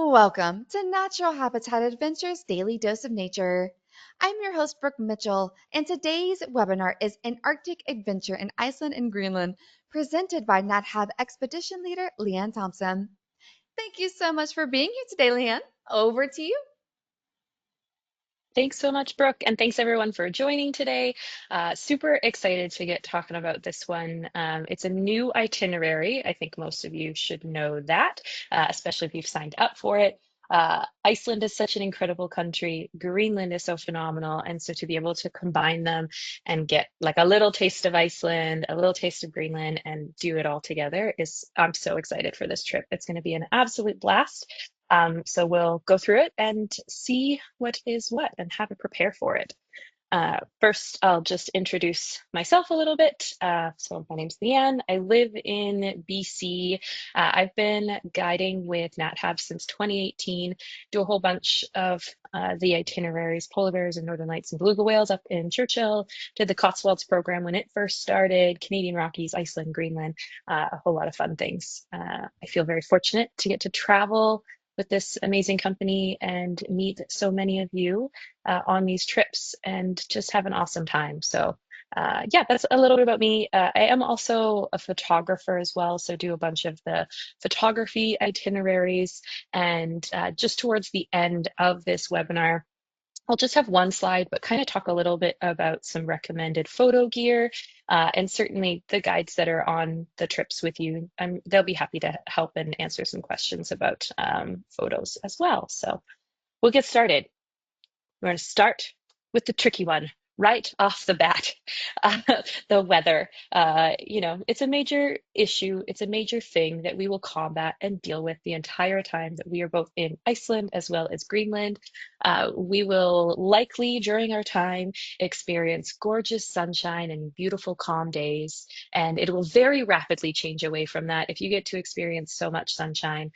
Welcome to Natural Habitat Adventures Daily Dose of Nature. I'm your host, Brooke Mitchell, and today's webinar is an Arctic adventure in Iceland and Greenland, presented by NatHab Expedition Leader Lianne Thompson. Thank you so much for being here today, Lianne. Over to you. Thanks so much, Brooke, and thanks everyone for joining today. Super excited to get talking about this one. It's a new itinerary. I think most of you should know that, especially if you've signed up for it. Iceland is such an incredible country. Greenland is so phenomenal. And so to be able to combine them and get like a little taste of Iceland, a little taste of Greenland, and do it all together I'm so excited for this trip. It's going to be an absolute blast. So we'll go through it and see what is what and how to prepare for it. First, I'll just introduce myself a little bit. So my name's Leanne. I live in BC. I've been guiding with NatHab since 2018, do a whole bunch of the itineraries, polar bears and northern lights and beluga whales up in Churchill, did the Cotswolds program when it first started, Canadian Rockies, Iceland, Greenland, a whole lot of fun things. I feel very fortunate to get to travel with this amazing company and meet so many of you on these trips and just have an awesome time. So yeah, that's a little bit about me. I am also a photographer as well, so do a bunch of the photography itineraries. And just towards the end of this webinar, I'll just have one slide, but kind of talk a little bit about some recommended photo gear and certainly the guides that are on the trips with you. They'll be happy to help and answer some questions about photos as well. So we'll get started. We're going to start with the tricky one right off the bat. Uh, the weather. It's a major issue. It's a major thing that we will combat and deal with the entire time that we are both in Iceland as well as Greenland. We will likely, during our time, experience gorgeous sunshine and beautiful, calm days. And it will very rapidly change away from that. If you get to experience so much sunshine,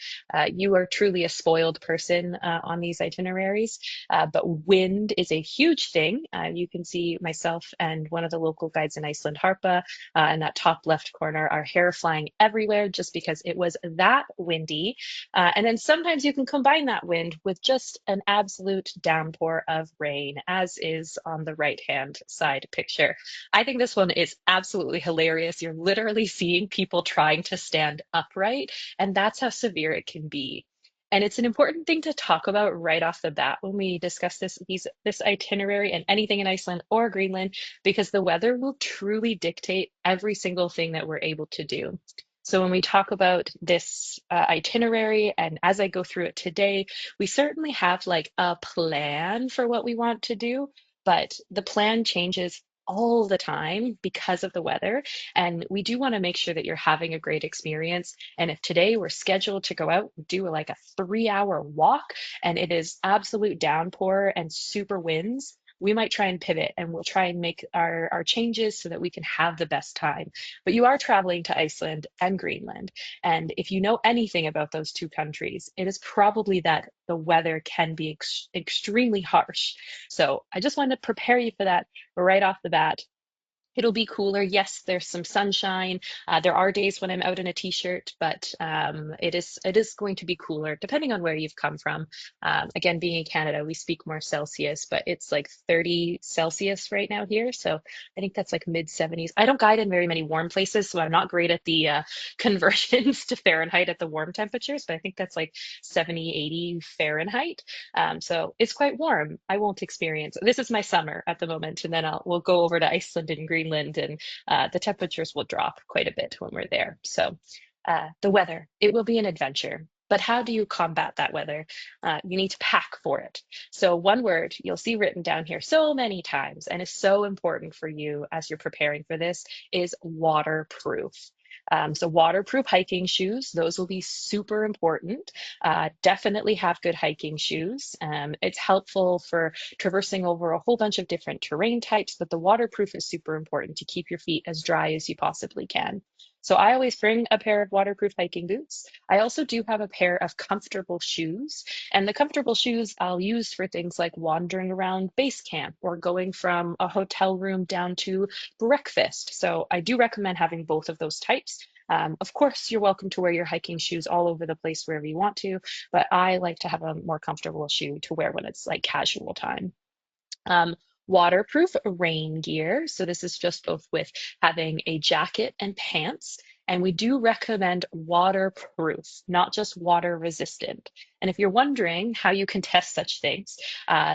you are truly a spoiled person on these itineraries. But wind is a huge thing. You can see myself and one of the local guides in Iceland, Harpa, in that top left corner, our hair flying everywhere just because it was that windy. And then sometimes you can combine that wind with just an absolute downpour of rain, as is on the right-hand side picture. I think this one is absolutely hilarious. You're literally seeing people trying to stand upright, and that's how severe it can be. And it's an important thing to talk about right off the bat when we discuss this itinerary and anything in Iceland or Greenland, because the weather will truly dictate every single thing that we're able to do. So when we talk about this itinerary, and as I go through it today, we certainly have like a plan for what we want to do, but the plan changes all the time because of the weather. And we do want to make sure that you're having a great experience. And if today we're scheduled to go out and do like a 3 hour walk and it is absolute downpour and super winds, we might try and pivot and we'll try and make our changes so that we can have the best time. But you are traveling to Iceland and Greenland. And if you know anything about those two countries, it is probably that the weather can be extremely harsh. So I just wanted to prepare you for that right off the bat. It'll be cooler. Yes, there's some sunshine. There are days when I'm out in a t-shirt, but it is going to be cooler depending on where you've come from. Again, being in Canada, we speak more Celsius, but it's like 30 Celsius right now here. So I think that's like mid 70s. I don't guide in very many warm places, so I'm not great at the conversions to Fahrenheit at the warm temperatures, but I think that's like 70, 80 Fahrenheit. So it's quite warm. I won't experience, this is my summer at the moment, and then we'll go over to Iceland and Greenland, and the temperatures will drop quite a bit when we're there. So the weather, it will be an adventure. But how do you combat that weather? You need to pack for it. So one word you'll see written down here so many times and is so important for you as you're preparing for this is waterproof. So waterproof hiking shoes, those will be super important. Definitely have good hiking shoes. It's helpful for traversing over a whole bunch of different terrain types, but the waterproof is super important to keep your feet as dry as you possibly can. So I always bring a pair of waterproof hiking boots. I also do have a pair of comfortable shoes, and the comfortable shoes I'll use for things like wandering around base camp or going from a hotel room down to breakfast. So I do recommend having both of those types. Of course, you're welcome to wear your hiking shoes all over the place wherever you want to, but I like to have a more comfortable shoe to wear when it's like casual time. Um, Waterproof rain gear. So this is just both with having a jacket and pants. And we do recommend waterproof, not just water resistant. And if you're wondering how you can test such things,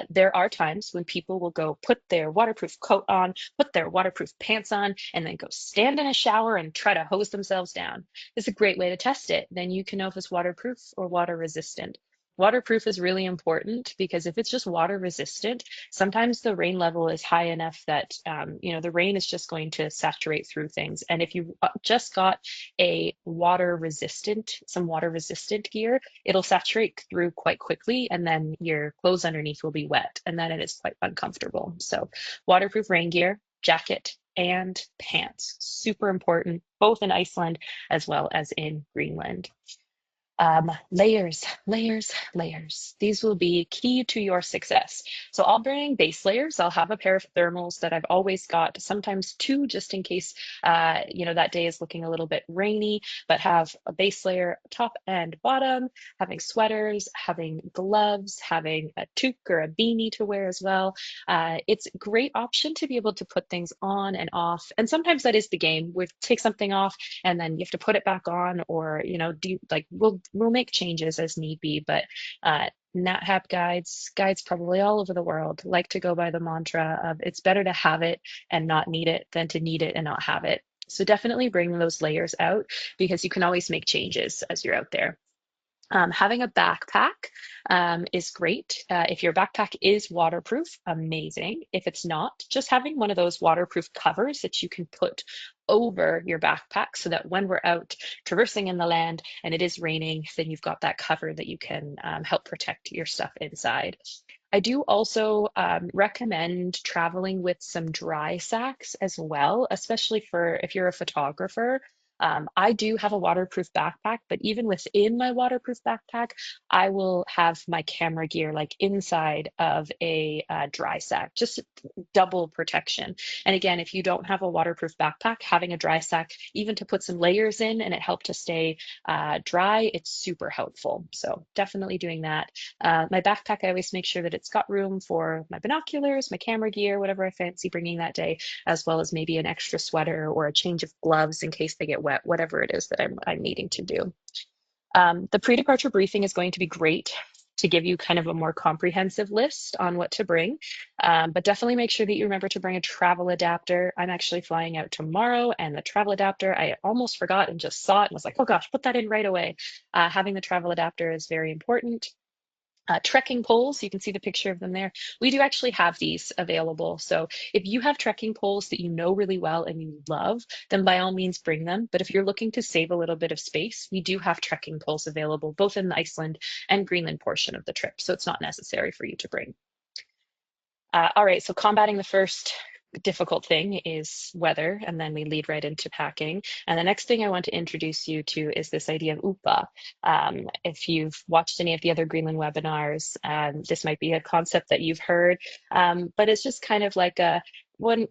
there are times when people will go put their waterproof coat on, put their waterproof pants on, and then go stand in a shower and try to hose themselves down. It's a great way to test it. Then you can know if it's waterproof or water resistant. Waterproof is really important because if it's just water resistant, sometimes the rain level is high enough that the rain is just going to saturate through things. And if you just got some water resistant gear, it'll saturate through quite quickly, and then your clothes underneath will be wet, and then it is quite uncomfortable. So, waterproof rain gear, jacket, and pants, super important, both in Iceland as well as in Greenland. Layers, layers, layers. These will be key to your success. So I'll bring base layers. I'll have a pair of thermals that I've always got, sometimes two, just in case, that day is looking a little bit rainy, but have a base layer top and bottom, having sweaters, having gloves, having a toque or a beanie to wear as well. It's a great option to be able to put things on and off. And sometimes that is the game. We take something off and then you have to put it back on, or do like we'll make changes as need be. But NatHab guides probably all over the world like to go by the mantra of it's better to have it and not need it than to need it and not have it. So definitely bring those layers out because you can always make changes as you're out there. Having a backpack is great. If your backpack is waterproof, amazing. If it's not, just having one of those waterproof covers that you can put over your backpack so that when we're out traversing in the land and it is raining, then you've got that cover that you can help protect your stuff inside. I do also recommend traveling with some dry sacks as well, especially for if you're a photographer. I do have a waterproof backpack, but even within my waterproof backpack, I will have my camera gear like inside of a dry sack, just double protection. And again, if you don't have a waterproof backpack, having a dry sack, even to put some layers in and it helped to stay dry, it's super helpful. So definitely doing that. My backpack, I always make sure that it's got room for my binoculars, my camera gear, whatever I fancy bringing that day, as well as maybe an extra sweater or a change of gloves in case they get wet, whatever it is that I'm needing to do. The pre-departure briefing is going to be great to give you kind of a more comprehensive list on what to bring. But definitely make sure that you remember to bring a travel adapter. I'm actually flying out tomorrow, and the travel adapter, I almost forgot and just saw it and was like, oh gosh, put that in right away. Having the travel adapter is very important. Trekking poles, you can see the picture of them there. We do actually have these available. So if you have trekking poles that you know really well and you love, then by all means bring them. But if you're looking to save a little bit of space, we do have trekking poles available both in the Iceland and Greenland portion of the trip. So it's not necessary for you to bring. All right, so combating the first difficult thing is weather, and then we lead right into packing. And the next thing I want to introduce you to is this idea of UPA. If you've watched any of the other Greenland webinars, this might be a concept that you've heard, but it's just kind of like a when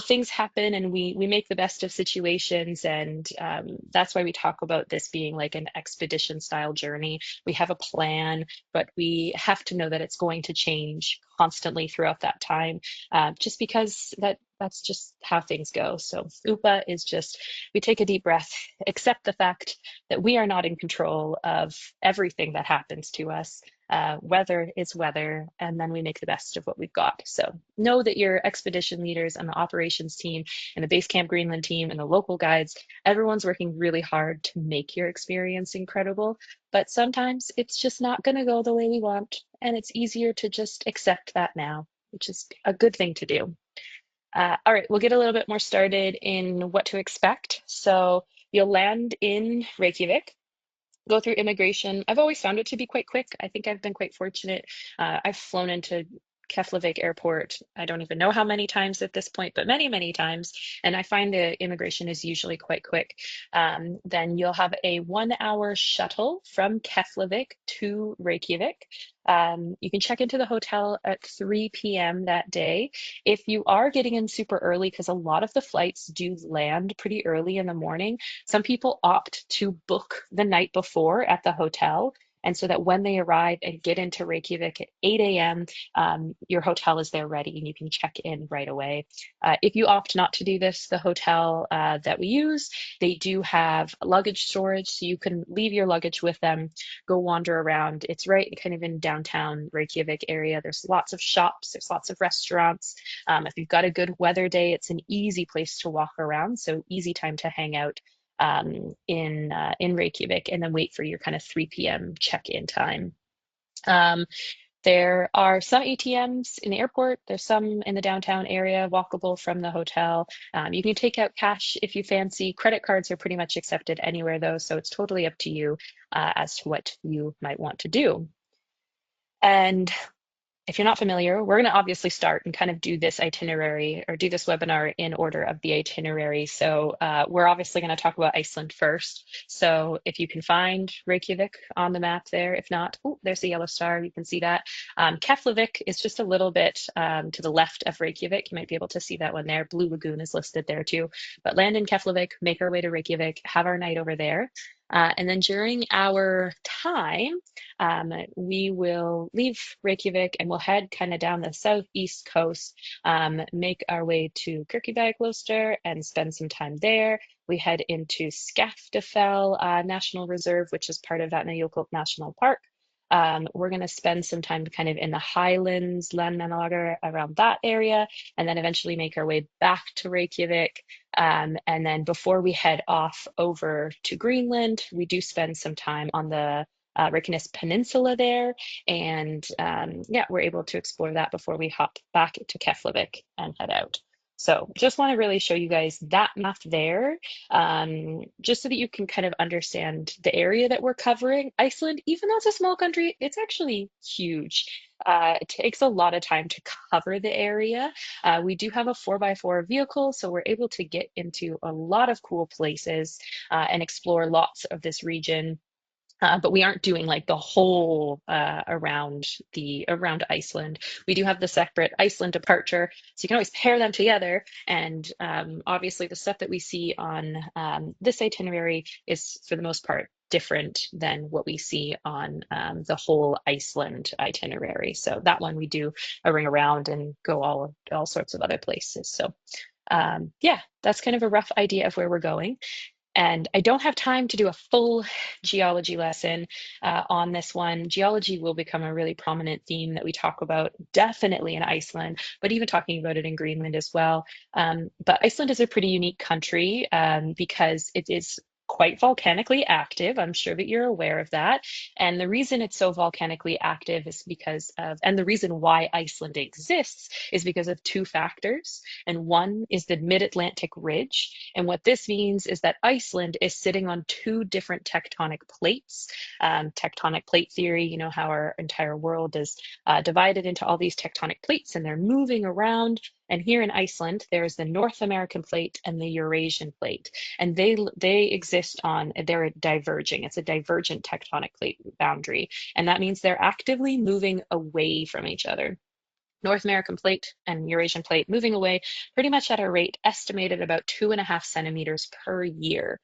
things happen and we make the best of situations, and that's why we talk about this being like an expedition style journey. We have a plan, but we have to know that it's going to change constantly throughout that time, just because that's just how things go. So UPA is just we take a deep breath, accept the fact that we are not in control of everything that happens to us. Weather is weather, and then we make the best of what we've got. So know that your expedition leaders and the operations team and the Base Camp Greenland team and the local guides, everyone's working really hard to make your experience incredible. But sometimes it's just not going to go the way we want, and it's easier to just accept that now, which is a good thing to do. All right, we'll get a little bit more started in what to expect. So you'll land in Reykjavik, go through immigration. I've always found it to be quite quick. I think I've been quite fortunate. I've flown into Keflavik Airport, I don't even know how many times at this point, but many, many times. And I find the immigration is usually quite quick. Then you'll have a 1 hour shuttle from Keflavik to Reykjavik. You can check into the hotel at 3 p.m. that day. If you are getting in super early, because a lot of the flights do land pretty early in the morning, some people opt to book the night before at the hotel. And so that when they arrive and get into Reykjavik at 8 a.m., your hotel is there ready and you can check in right away. If you opt not to do this, the hotel that we use, they do have luggage storage, so you can leave your luggage with them, go wander around. It's right kind of in downtown Reykjavik area. There's lots of shops, there's lots of restaurants. If you've got a good weather day, it's an easy place to walk around, so easy time to hang out in Reykjavik, and then wait for your kind of 3 p.m. check-in time. Um, there are some ATMs in the airport. There's some in the downtown area, walkable from the hotel. You can take out cash if you fancy. Credit cards are pretty much accepted anywhere, though, so it's totally up to you as to what you might want to do. And if you're not familiar, we're going to obviously start and kind of do this itinerary or do this webinar in order of the itinerary. So we're obviously going to talk about Iceland first. So if you can find Reykjavik on the map there, if not, oh, there's the yellow star. You can see that. Keflavik is just a little bit to the left of Reykjavik. You might be able to see that one there. Blue Lagoon is listed there too. But land in Keflavik, make our way to Reykjavik, have our night over there. And then during our time, we will leave Reykjavik and we'll head kind of down the southeast coast, make our way to Kirkjubæjarklaustur and spend some time there. We head into Skaftafell National Reserve, which is part of Vatnajökull National Park. We're going to spend some time kind of in the highlands, Landmannalager, around that area, and then eventually make our way back to Reykjavik. And then before we head off over to Greenland, we do spend some time on the Reykjanes Peninsula there. And yeah, we're able to explore that before we hop back to Keflavik and head out. So just want to really show you guys that map there, just so that you can kind of understand the area that we're covering. Iceland, even though it's a small country, it's actually huge. It takes a lot of time to cover the area. We do have a 4x4 vehicle, so we're able to get into a lot of cool places and explore lots of this region. But we aren't doing like the whole around Iceland. We do have the separate Iceland departure, so you can always pair them together. And obviously, the stuff that we see on this itinerary is, for the most part, different than what we see on the whole Iceland itinerary. So that one we do a ring around and go all sorts of other places. So yeah, that's kind of a rough idea of where we're going. And I don't have time to do a full geology lesson on this one. Geology will become a really prominent theme that we talk about definitely in Iceland, but even talking about it in Greenland as well. But Iceland is a pretty unique country because it is quite volcanically active. I'm sure that you're aware of that. And the reason it's so volcanically active is because of, and the reason why Iceland exists is because of two factors. And one is the Mid-Atlantic Ridge. And what this means is that Iceland is sitting on two different tectonic plates. Tectonic plate theory, you know how our entire world is divided into all these tectonic plates and they're moving around. And here in Iceland, there's the North American plate and the Eurasian plate. And they exist on, they're diverging. It's a divergent tectonic plate boundary. And that means they're actively moving away from each other. North American plate and Eurasian plate moving away pretty much at a rate estimated about 2.5 centimeters per year.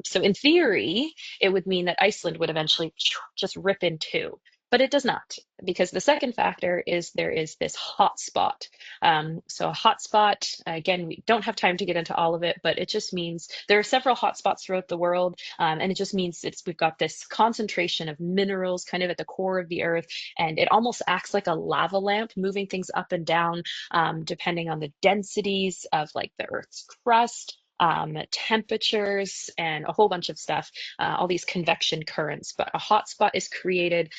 So in theory, it would mean that Iceland would eventually just rip in two. But it does not, because the second factor is there is this hot spot. So a hot spot, again, we don't have time to get into all of it, but it just means there are several hot spots throughout the world, and it just means we've got this concentration of minerals kind of at the core of the earth, and it almost acts like a lava lamp, moving things up and down, depending on the densities of like the Earth's crust, temperatures, and a whole bunch of stuff, all these convection currents. But a hot spot is created.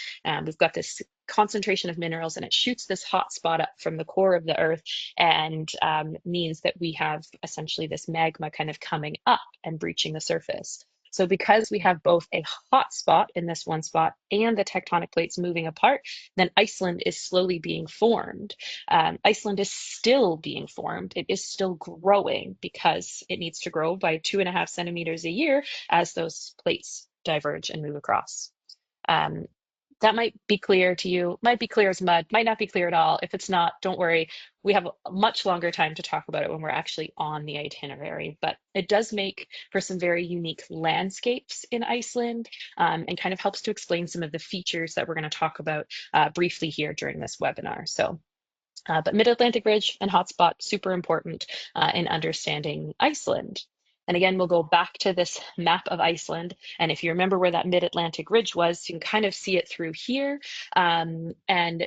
We've got this concentration of minerals and it shoots this hot spot up from the core of the earth and means that we have essentially this magma kind of coming up and breaching the surface. So because we have both a hot spot in this one spot and the tectonic plates moving apart, then Iceland is slowly being formed. Iceland is still being formed. It is still growing because it needs to grow by 2.5 centimeters a year as those plates diverge and move across. Um, that might be clear to you, might be clear as mud, might not be clear at all. If it's not, don't worry. We have a much longer time to talk about it when we're actually on the itinerary, but it does make for some very unique landscapes in Iceland, and kind of helps to explain some of the features that we're going to talk about briefly here during this webinar. But Mid-Atlantic Ridge and hotspot, super important in understanding Iceland. And again, we'll go back to this map of Iceland. And if you remember where that Mid-Atlantic Ridge was, you can kind of see it through here. And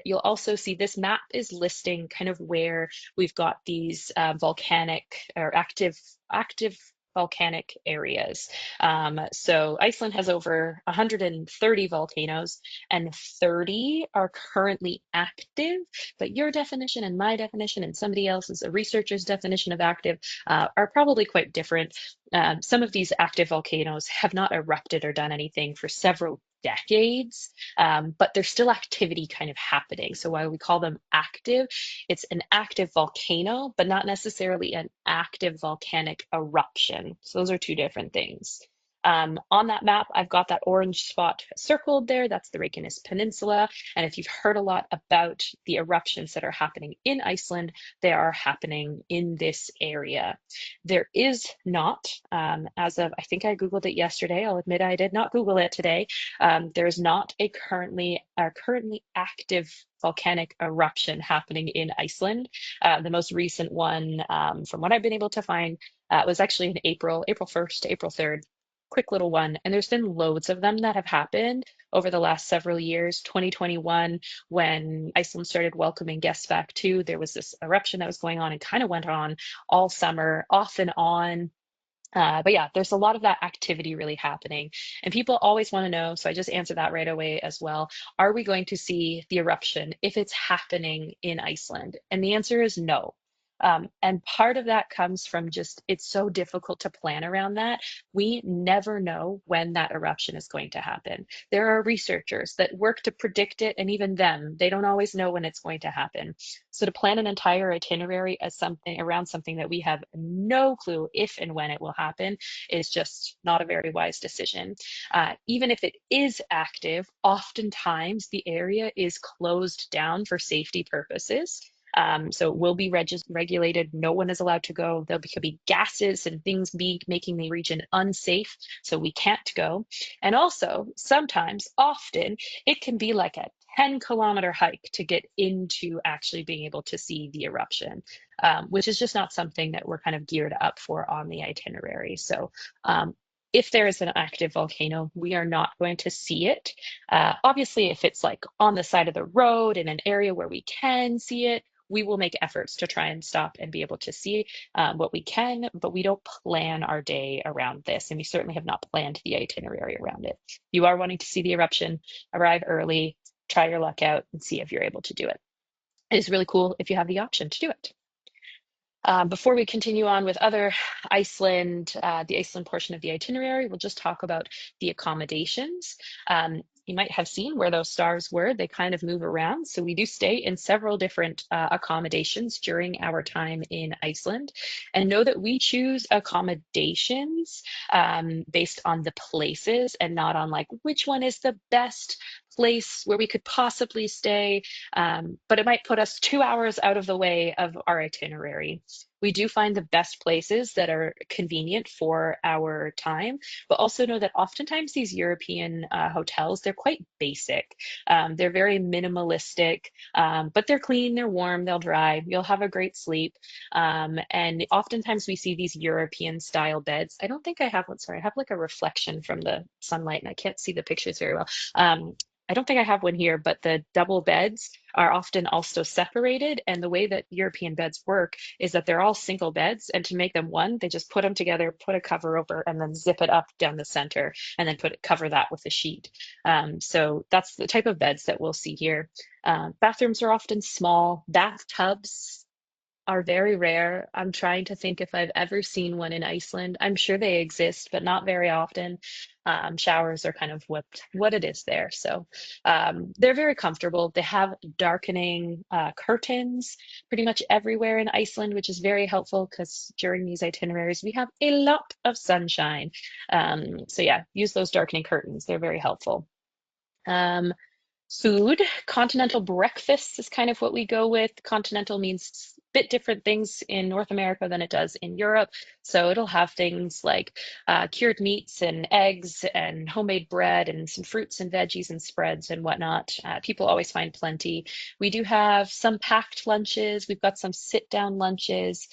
you'll also see this map is listing kind of where we've got these volcanic or active volcanic areas. So Iceland has over 130 volcanoes and 30 are currently active, but your definition and my definition and somebody else's, a researcher's definition of active, are probably quite different. Some of these active volcanoes have not erupted or done anything for several decades, but there's still activity kind of happening. So while we call them active, it's an active volcano, but not necessarily an active volcanic eruption. So those are two different things. On that map, I've got that orange spot circled there. That's the Reykjanes Peninsula. And if you've heard a lot about the eruptions that are happening in Iceland, they are happening in this area. There is not, as of, I think I Googled it yesterday. I'll admit I did not Google it today. There is not a currently active volcanic eruption happening in Iceland. The most recent one, from what I've been able to find, was actually in April 1st to April 3rd. Quick little one. And there's been loads of them that have happened over the last several years. 2021, when Iceland started welcoming guests back too, there was this eruption that was going on and kind of went on all summer, off and on. But yeah, there's a lot of that activity really happening. And people always want to know, so I just answered that right away as well. Are we going to see the eruption if it's happening in Iceland? And the answer is no. And part of that comes from just, it's so difficult to plan around that. We never know when that eruption is going to happen. There are researchers that work to predict it, and even them, they don't always know when it's going to happen. So to plan an entire itinerary as something around something that we have no clue if and when it will happen is just not a very wise decision. Even if it is active, oftentimes the area is closed down for safety purposes. So it will be regulated. No one is allowed to go. Could be gases and things making the region unsafe, so we can't go. And also, sometimes, often, it can be like a 10-kilometer hike to get into actually being able to see the eruption, which is just not something that we're kind of geared up for on the itinerary. So if there is an active volcano, we are not going to see it. Obviously, if it's like on the side of the road in an area where we can see it, we will make efforts to try and stop and be able to see what we can, but we don't plan our day around this. And we certainly have not planned the itinerary around it. If you are wanting to see the eruption, arrive early, try your luck out and see if you're able to do it. It is really cool if you have the option to do it. Before we continue on with other Iceland, the Iceland portion of the itinerary, we'll just talk about the accommodations. You might have seen where those stars were. They kind of move around. So we do stay in several different accommodations during our time in Iceland. And know that we choose accommodations based on the places and not on like which one is the best place where we could possibly stay, but it might put us 2 hours out of the way of our itinerary. We do find the best places that are convenient for our time, but also know that oftentimes these European hotels, they're quite basic. They're very minimalistic, but they're clean, they're warm, they'll dry, you'll have a great sleep. And oftentimes we see these European style beds. I don't think I have one, sorry, I have like a reflection from the sunlight and I can't see the pictures very well. I don't think I have one here, but the double beds are often also separated. And the way that European beds work is that they're all single beds. And to make them one, they just put them together, put a cover over, and then zip it up down the center, and then cover that with a sheet. So that's the type of beds that we'll see here. Bathrooms are often small. Bathtubs are very rare. I'm trying to think if I've ever seen one in Iceland. I'm sure they exist, but not very often. Showers are kind of what it is there. So they're very comfortable. They have darkening curtains pretty much everywhere in Iceland, which is very helpful because during these itineraries we have a lot of sunshine. So yeah, use those darkening curtains. They're very helpful. Um, Food, continental breakfast is kind of what we go with. Continental means a bit different things in North America than it does in Europe. So it'll have things like cured meats and eggs and homemade bread and some fruits and veggies and spreads and whatnot. People always find plenty. We do have some packed lunches. We've got some sit-down lunches.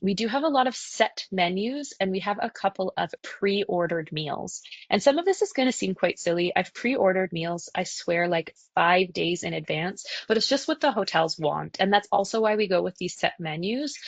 We do have a lot of set menus, and we have a couple of pre-ordered meals. And some of this is going to seem quite silly. I've pre-ordered meals, I swear, like 5 days in advance, but it's just what the hotels want. And that's also why we go with these set menus.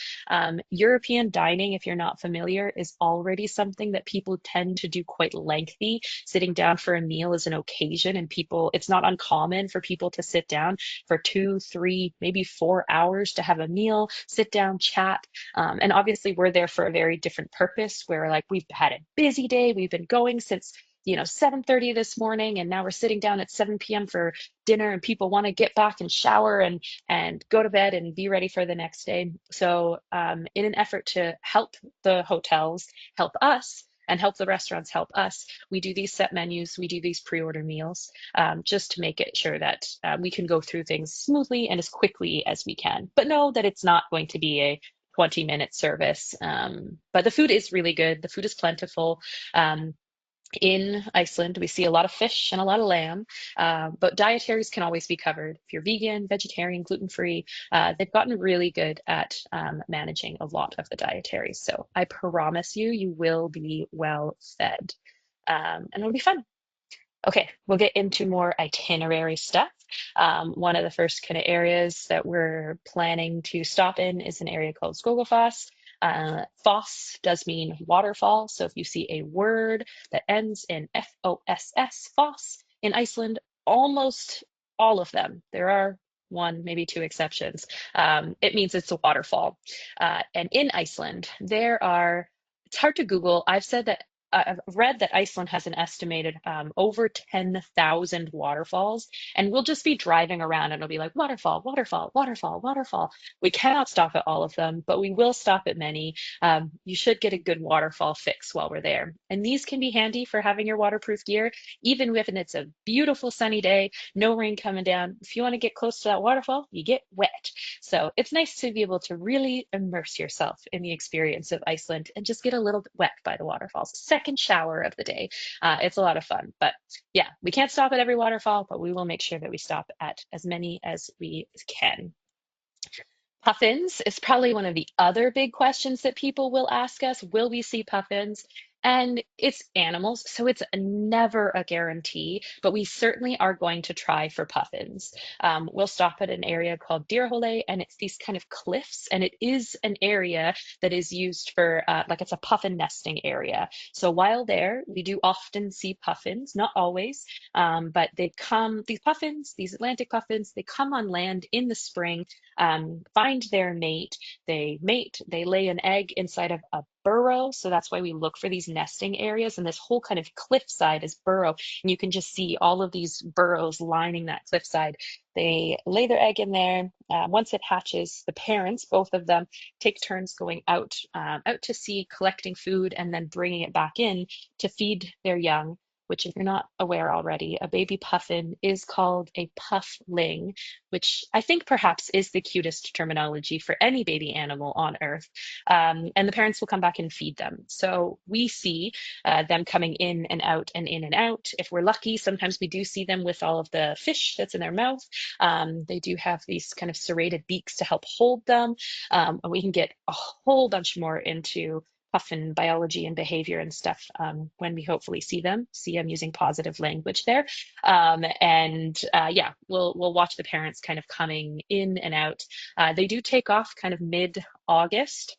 European dining, if you're not familiar, is already something that people tend to do quite lengthy. Sitting down for a meal is an occasion, and it's not uncommon for people to sit down for 2, 3, maybe 4 hours to have a meal, sit down, chat. And obviously, we're there for a very different purpose where, like, we've had a busy day, we've been going since 7:30 this morning, and now we're sitting down at 7 p.m. for dinner, and people want to get back and shower and go to bed and be ready for the next day. So in an effort to help the hotels help us and help the restaurants help us, we do these set menus, we do these pre-order meals, just to make it sure that we can go through things smoothly and as quickly as we can, but know that it's not going to be a 20-minute service. But the food is really good. The food is plentiful. Um, in Iceland, we see a lot of fish and a lot of lamb, but dietaries can always be covered. If you're vegan, vegetarian, gluten-free, they've gotten really good at managing a lot of the dietaries. So I promise you, you will be well fed, and it'll be fun. Okay, we'll get into more itinerary stuff. One of the first kind of areas that we're planning to stop in is an area called Skogafoss. Foss does mean waterfall. So if you see a word that ends in Foss, Foss, in Iceland, almost all of them, there are one, maybe two exceptions, it means it's a waterfall. And in Iceland, it's hard to Google. I've read that Iceland has an estimated over 10,000 waterfalls, and we'll just be driving around and it'll be like waterfall, waterfall, waterfall, waterfall. We cannot stop at all of them, but we will stop at many. You should get a good waterfall fix while we're there. And these can be handy for having your waterproof gear, even if it's a beautiful sunny day, no rain coming down. If you want to get close to that waterfall, you get wet. So it's nice to be able to really immerse yourself in the experience of Iceland and just get a little bit wet by the waterfalls. Second shower of the day. It's a lot of fun. But yeah, we can't stop at every waterfall, but we will make sure that we stop at as many as we can. Puffins is probably one of the other big questions that people will ask us. Will we see puffins? And it's animals, so it's never a guarantee, but we certainly are going to try for puffins. We'll stop at an area called Deerhole, and it's these kind of cliffs, and it is an area that is used for, like, it's a puffin nesting area. So while there, we do often see puffins, not always, but these puffins, these Atlantic puffins, they come on land in the spring, find their mate. They mate, they lay an egg inside of a burrow. So that's why we look for these nesting areas. And this whole kind of cliffside is burrow. And you can just see all of these burrows lining that cliffside. They lay their egg in there. Once it hatches, the parents, both of them, take turns going out to sea, collecting food, and then bringing it back in to feed their young. Which, if you're not aware already, a baby puffin is called a puffling, which I think perhaps is the cutest terminology for any baby animal on Earth. And the parents will come back and feed them. So we see them coming in and out and in and out. If we're lucky, sometimes we do see them with all of the fish that's in their mouth. They do have these kind of serrated beaks to help hold them. And we can get a whole bunch more into puffin biology and behavior and stuff when we hopefully see them. See, I'm using positive language there. Yeah, we'll watch the parents kind of coming in and out. They do take off kind of mid-August.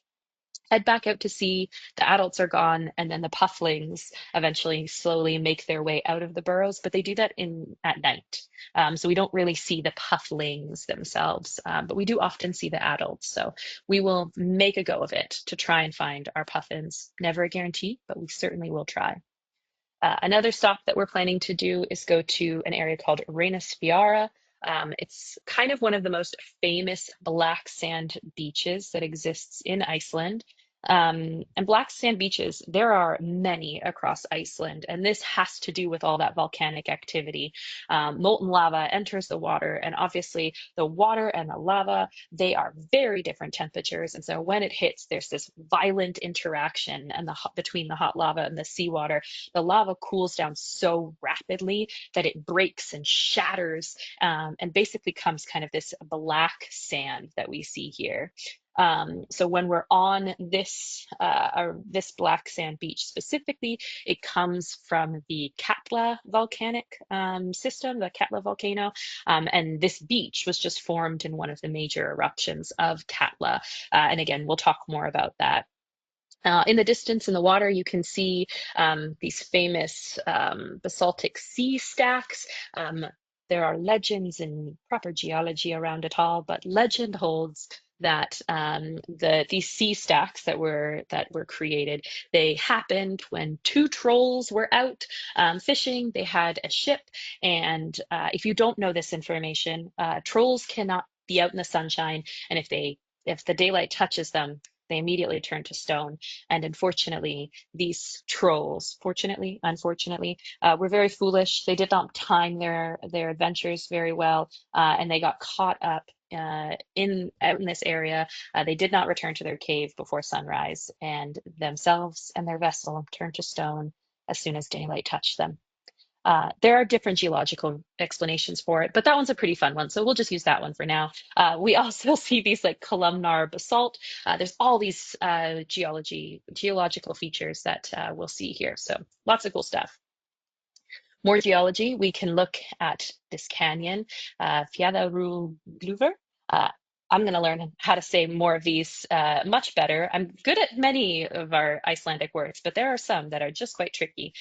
head back out to sea. The adults are gone, and then the pufflings eventually slowly make their way out of the burrows, but they do that in at night. So we don't really see the pufflings themselves, but we do often see the adults. So we will make a go of it to try and find our puffins. Never a guarantee, but we certainly will try. Another stop that we're planning to do is go to an area called Reynisfjara. It's kind of one of the most famous black sand beaches that exists in Iceland. And black sand beaches, there are many across Iceland, and this has to do with all that volcanic activity. Molten lava enters the water, and obviously the water and the lava, they are very different temperatures. And so when it hits, there's this violent interaction and between the hot lava and the seawater. The lava cools down so rapidly that it breaks and shatters, and basically becomes kind of this black sand that we see here. So when we're on this black sand beach specifically, it comes from the Katla volcanic system, the Katla volcano, and this beach was just formed in one of the major eruptions of Katla. And again, we'll talk more about that. In the distance in the water, you can see these famous basaltic sea stacks. Um, there are legends and proper geology around it all, but legend holds that these sea stacks that were created, they happened when two trolls were out fishing. They had a ship, and if you don't know this information, trolls cannot be out in the sunshine, and if the daylight touches them, they immediately turn to stone. And unfortunately, these trolls, fortunately, unfortunately, were very foolish. They did not time their adventures very well, and they got caught up in out in this area. They did not return to their cave before sunrise, and themselves and their vessel turned to stone as soon as daylight touched them. There are different geological explanations for it, but that one's a pretty fun one, so we'll just use that one for now. We also see these like columnar basalt. There's all these geological features that we'll see here, so lots of cool stuff. More geology, we can look at this canyon, Fjarðarárgljúfur. Uh, I'm going to learn how to say more of these much better. I'm good at many of our Icelandic words, but there are some that are just quite tricky.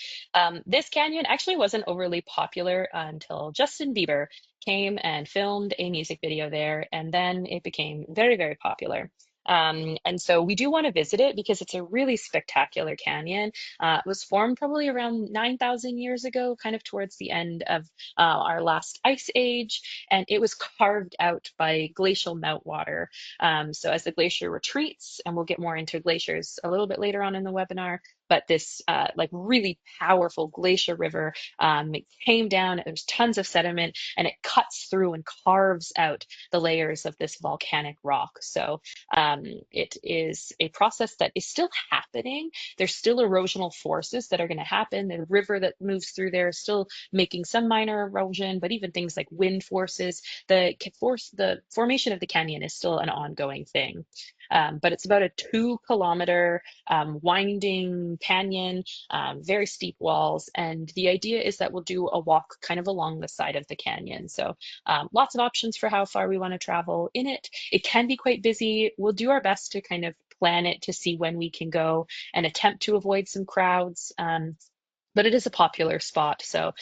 This canyon actually wasn't overly popular until Justin Bieber came and filmed a music video there, and then it became very, very popular. And so we do want to visit it because it's a really spectacular canyon. It was formed probably around 9,000 years ago, kind of towards the end of our last ice age, and it was carved out by glacial meltwater. So as the glacier retreats, and we'll get more into glaciers a little bit later on in the webinar, but this like really powerful glacier river, it came down, there's tons of sediment, and it cuts through and carves out the layers of this volcanic rock. So it is a process that is still happening. There's still erosional forces that are going to happen. The river that moves through there is still making some minor erosion, but even things like wind forces, the formation of the canyon is still an ongoing thing. But it's about a 2 kilometer winding canyon, very steep walls. And the idea is that we'll do a walk kind of along the side of the canyon. So lots of options for how far we want to travel in it. It can be quite busy. We'll do our best to kind of plan it to see when we can go and attempt to avoid some crowds. But it is a popular spot. So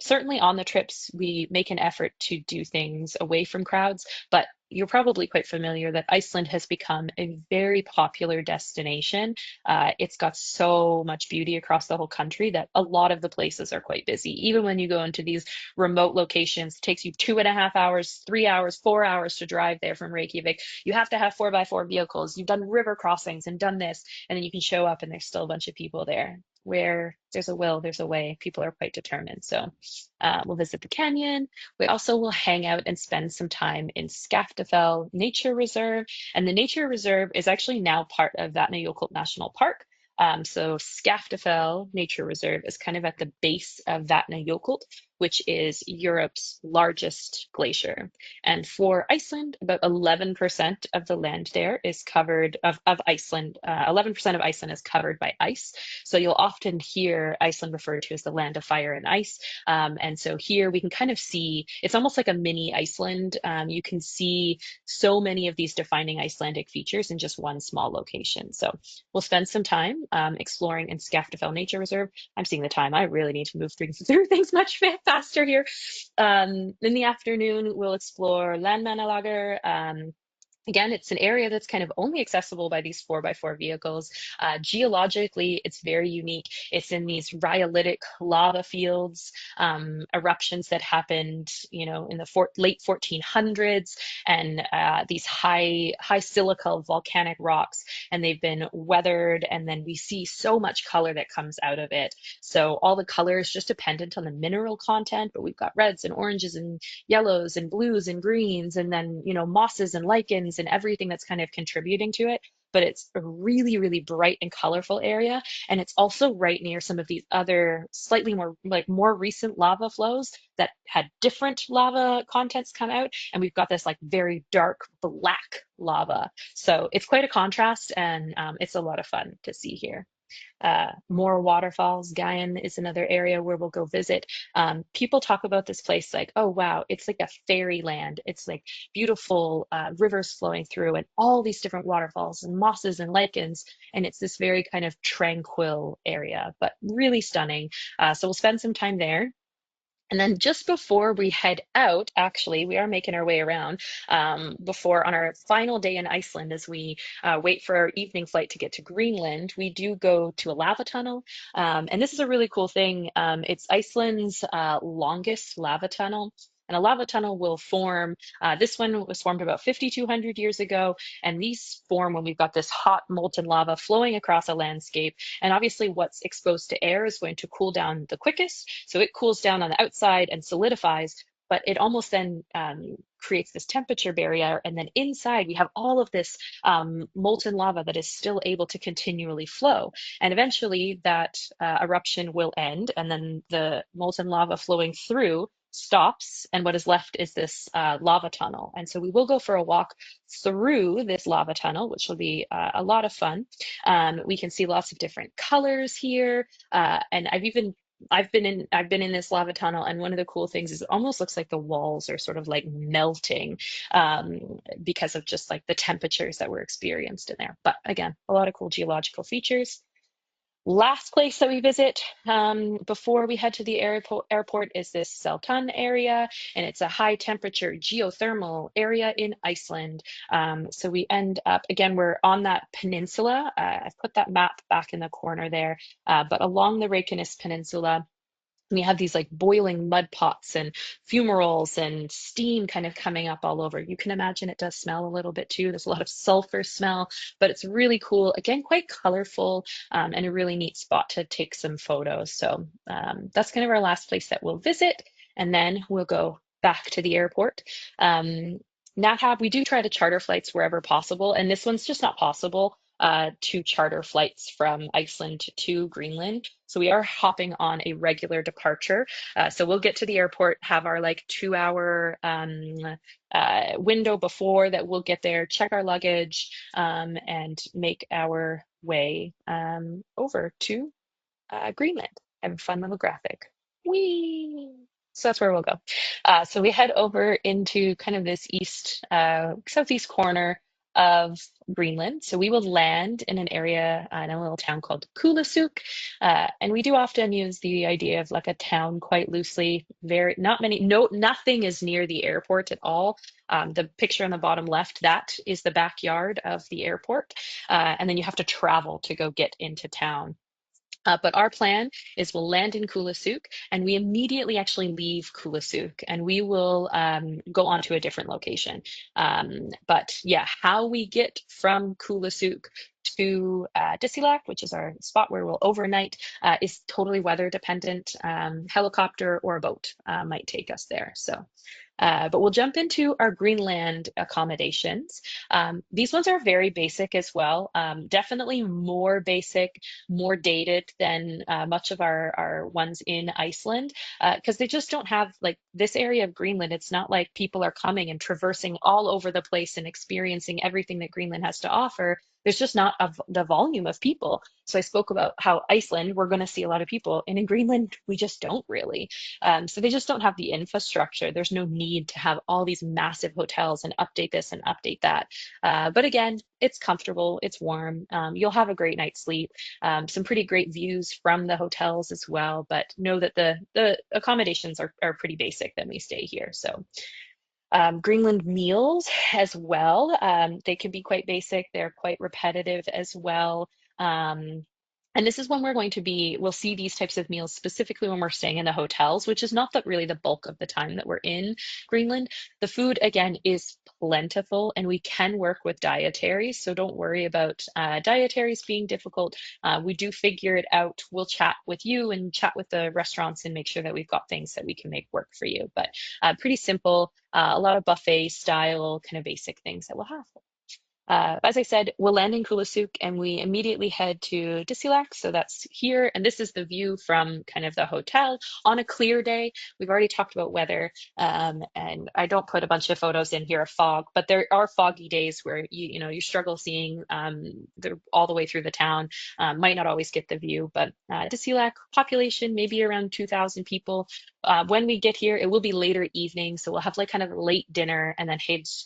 certainly on the trips, we make an effort to do things away from crowds, but you're probably quite familiar that Iceland has become a very popular destination. It's got so much beauty across the whole country that a lot of the places are quite busy. Even when you go into these remote locations, it takes you 2.5 hours, 3 hours, 4 hours to drive there from Reykjavik. You have to have 4x4 vehicles. You've done river crossings and done this, and then you can show up and there's still a bunch of people there. Where there's a will, there's a way. People are quite determined. So we'll visit the canyon. We also will hang out and spend some time in Skaftafell Nature Reserve. And the nature reserve is actually now part of Vatnajökull National Park. So Skaftafell Nature Reserve is kind of at the base of Vatnajökull, which is Europe's largest glacier. And for Iceland, about 11% of the land there is covered of Iceland. 11% of Iceland is covered by ice. So you'll often hear Iceland referred to as the land of fire and ice. And so here we can kind of see, it's almost like a mini Iceland. You can see so many of these defining Icelandic features in just one small location. So we'll spend some time exploring in Skaftafell Nature Reserve. I'm seeing the time. I really need to move through things much faster here. In the afternoon, we'll explore Landmannalager. Again, it's an area that's kind of only accessible by these 4x4 vehicles. Geologically, it's very unique. It's in these rhyolitic lava fields, eruptions that happened, in the late 1400s, and these high silica volcanic rocks, and they've been weathered, and then we see so much color that comes out of it. So all the color is just dependent on the mineral content, but we've got reds and oranges and yellows and blues and greens, and then, mosses and lichens and everything that's kind of contributing to it. But it's a really, really bright and colorful area. And it's also right near some of these other slightly more recent lava flows that had different lava contents come out. And we've got this like very dark black lava. So it's quite a contrast, and it's a lot of fun to see here. More waterfalls. Guyane is another area where we'll go visit. People talk about this place like, oh, wow, it's like a fairyland. It's like beautiful rivers flowing through and all these different waterfalls and mosses and lichens. And it's this very kind of tranquil area, but really stunning. So we'll spend some time there. And then just before we head out, actually, we are making our way around before on our final day in Iceland, as we wait for our evening flight to get to Greenland, we do go to a lava tunnel. And this is a really cool thing. It's Iceland's longest lava tunnel. And a lava tunnel will form, this one was formed about 5,200 years ago. And these form when we've got this hot molten lava flowing across a landscape. And obviously what's exposed to air is going to cool down the quickest. So it cools down on the outside and solidifies, but it almost then creates this temperature barrier. And then inside we have all of this molten lava that is still able to continually flow. And eventually that eruption will end, and then the molten lava flowing through stops, and what is left is this lava tunnel. And so we will go for a walk through this lava tunnel, which will be a lot of fun. We can see lots of different colors here, and I've been in this lava tunnel, and one of the cool things is it almost looks like the walls are sort of like melting because of just like the temperatures that were experienced in there. But again, a lot of cool geological features. Last place that we visit before we head to the airport is this Seltun area, and it's a high temperature geothermal area in Iceland. So we end up, again, we're on that peninsula. I've put that map back in the corner there, but along the Reykjanes Peninsula, we have these like boiling mud pots and fumaroles and steam kind of coming up all over. You can imagine it does smell a little bit too. There's a lot of sulfur smell, but it's really cool. Again, quite colorful, and a really neat spot to take some photos. So that's kind of our last place that we'll visit. And then we'll go back to the airport. NatHab, we do try to charter flights wherever possible, and this one's just not possible to charter flights from Iceland to Greenland. So we are hopping on a regular departure. So we'll get to the airport, have our like 2 hour window before that we'll get there, check our luggage, and make our way over to Greenland. I have a fun little graphic. Whee! So that's where we'll go. So we head over into kind of this southeast corner of Greenland. So we will land in an area in a little town called Kulasuk. And we do often use the idea of like a town quite loosely. Nothing is near the airport at all. The picture on the bottom left, that is the backyard of the airport. And then you have to travel to go get into town. But our plan is we'll land in Kulasuk, and we immediately actually leave Kulasuk, and we will go on to a different location. But yeah, how we get from Kulasuk to Disilak, which is our spot where we'll overnight, is totally weather dependent. Helicopter or a boat might take us there. So But we'll jump into our Greenland accommodations. These ones are very basic as well. Definitely more basic, more dated than much of our ones in Iceland, because they just don't have like this area of Greenland. It's not like people are coming and traversing all over the place and experiencing everything that Greenland has to offer. There's just not the volume of people. So I spoke about how Iceland, we're going to see a lot of people, and in Greenland, we just don't really. So they just don't have the infrastructure. There's no need to have all these massive hotels and update this and update that. But again, it's comfortable, it's warm. You'll have a great night's sleep, some pretty great views from the hotels as well. But know that the accommodations are pretty basic. Then we stay here. So Greenland meals as well. They can be quite basic. They're quite repetitive as well. Um, and this is when we'll see these types of meals specifically when we're staying in the hotels, which is not really the bulk of the time that we're in Greenland. The food, again, is plentiful and we can work with dietaries. So don't worry about dietaries being difficult. We do figure it out. We'll chat with you and chat with the restaurants and make sure that we've got things that we can make work for you. But pretty simple, a lot of buffet style, kind of basic things that we'll have. As I said, we'll land in Kulisuk and we immediately head to Disilak. So that's here. And this is the view from kind of the hotel on a clear day. We've already talked about weather. And I don't put a bunch of photos in here of fog, but there are foggy days where you struggle seeing all the way through the town. Might not always get the view, but Disilak population, maybe around 2,000 people. When we get here, it will be later evening. So we'll have like kind of a late dinner and then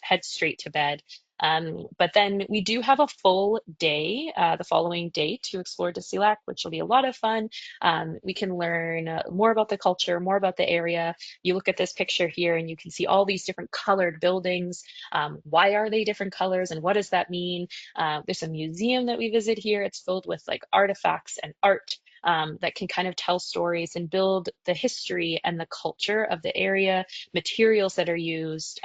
head straight to bed. But then we do have a full day the following day to explore Disilak, which will be a lot of fun. We can learn more about the culture, more about the area. You look at this picture here and you can see all these different colored buildings. Why are they different colors and what does that mean? There's a museum that we visit here. It's filled with like artifacts and art. That can kind of tell stories and build the history and the culture of the area, materials that are used,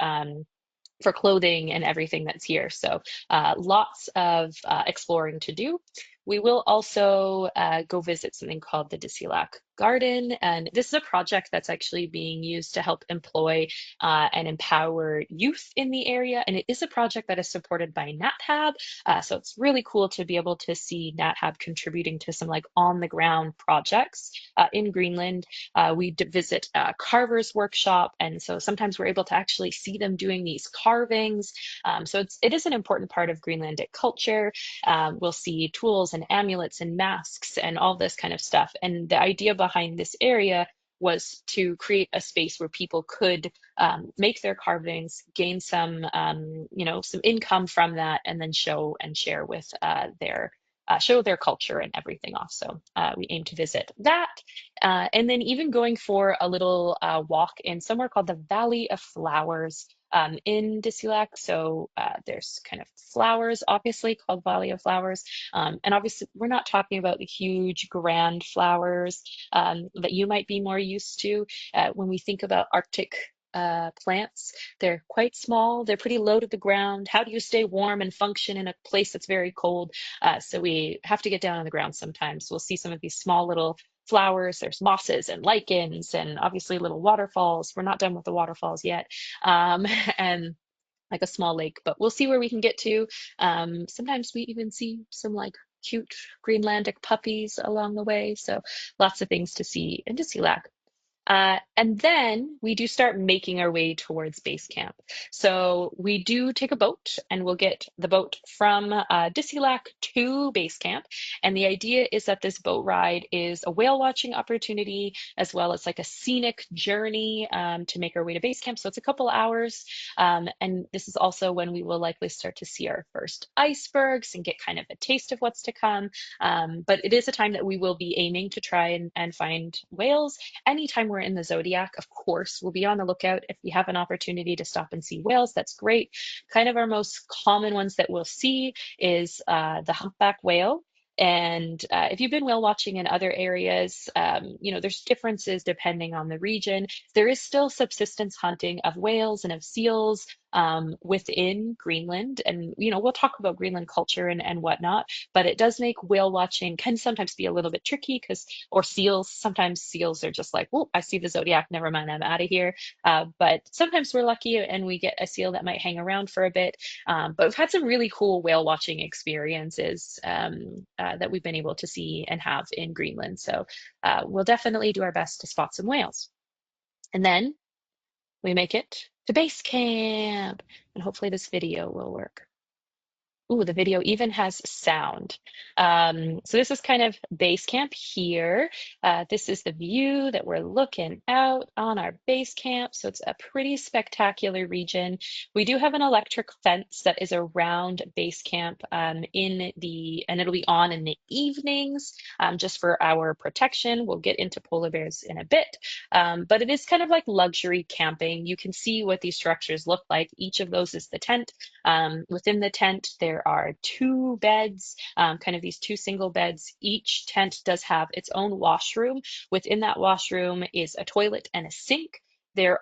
for clothing and everything that's here. So lots of exploring to do. We will also go visit something called the Disilak Garden. And this is a project that's actually being used to help employ and empower youth in the area. And it is a project that is supported by NatHab. So it's really cool to be able to see NatHab contributing to some like on the ground projects in Greenland. We visit a carver's workshop. And so sometimes we're able to actually see them doing these carvings. So it is an important part of Greenlandic culture. We'll see tools and amulets and masks and all this kind of stuff. And the idea behind this area was to create a space where people could make their carvings, gain some income from that, and then show and share with show their culture and everything off. So we aim to visit that. And then even going for a little walk in somewhere called the Valley of Flowers in Disilak. So there's kind of flowers, obviously, called Valley of Flowers. And obviously, we're not talking about the huge, grand flowers that you might be more used to. When we think about Arctic plants, they're quite small, they're pretty low to the ground. How do you stay warm and function in a place that's very cold? So we have to get down on the ground sometimes. We'll see some of these small little flowers. There's mosses and lichens and obviously little waterfalls. We're not done with the waterfalls yet. And like a small lake, but we'll see where we can get to. Sometimes we even see some like cute Greenlandic puppies along the way. So lots of things to see in Disilak. And then we do start making our way towards base camp. So we do take a boat and we'll get the boat from Disilak to base camp. And the idea is that this boat ride is a whale watching opportunity as well as like a scenic journey to make our way to base camp. So it's a couple hours. And this is also when we will likely start to see our first icebergs and get kind of a taste of what's to come. But it is a time that we will be aiming to try and find whales. Anytime we're in the Zodiac, of course, we'll be on the lookout. If we have an opportunity to stop and see whales, that's great. Kind of our most common ones that we'll see is the humpback whale. And if you've been whale watching in other areas, there's differences depending on the region. There is still subsistence hunting of whales and of seals within Greenland. And, we'll talk about Greenland culture and whatnot, but it does make whale watching can sometimes be a little bit tricky or seals, sometimes seals are just like, oh, I see the zodiac, never mind, I'm out of here. But sometimes we're lucky and we get a seal that might hang around for a bit. But we've had some really cool whale watching experiences that we've been able to see and have in Greenland. So we'll definitely do our best to spot some whales. And then we make it to base camp, and hopefully this video will work. Ooh, the video even has sound. So this is kind of base camp here. This is the view that we're looking out on our base camp. So it's a pretty spectacular region. We do have an electric fence that is around base camp and it'll be on in the evenings just for our protection. We'll get into polar bears in a bit. But it is kind of like luxury camping. You can see what these structures look like. Each of those is the tent. Within the tent, there are two beds, kind of these two single beds. Each tent does have its own washroom. Within that washroom is a toilet and a sink. There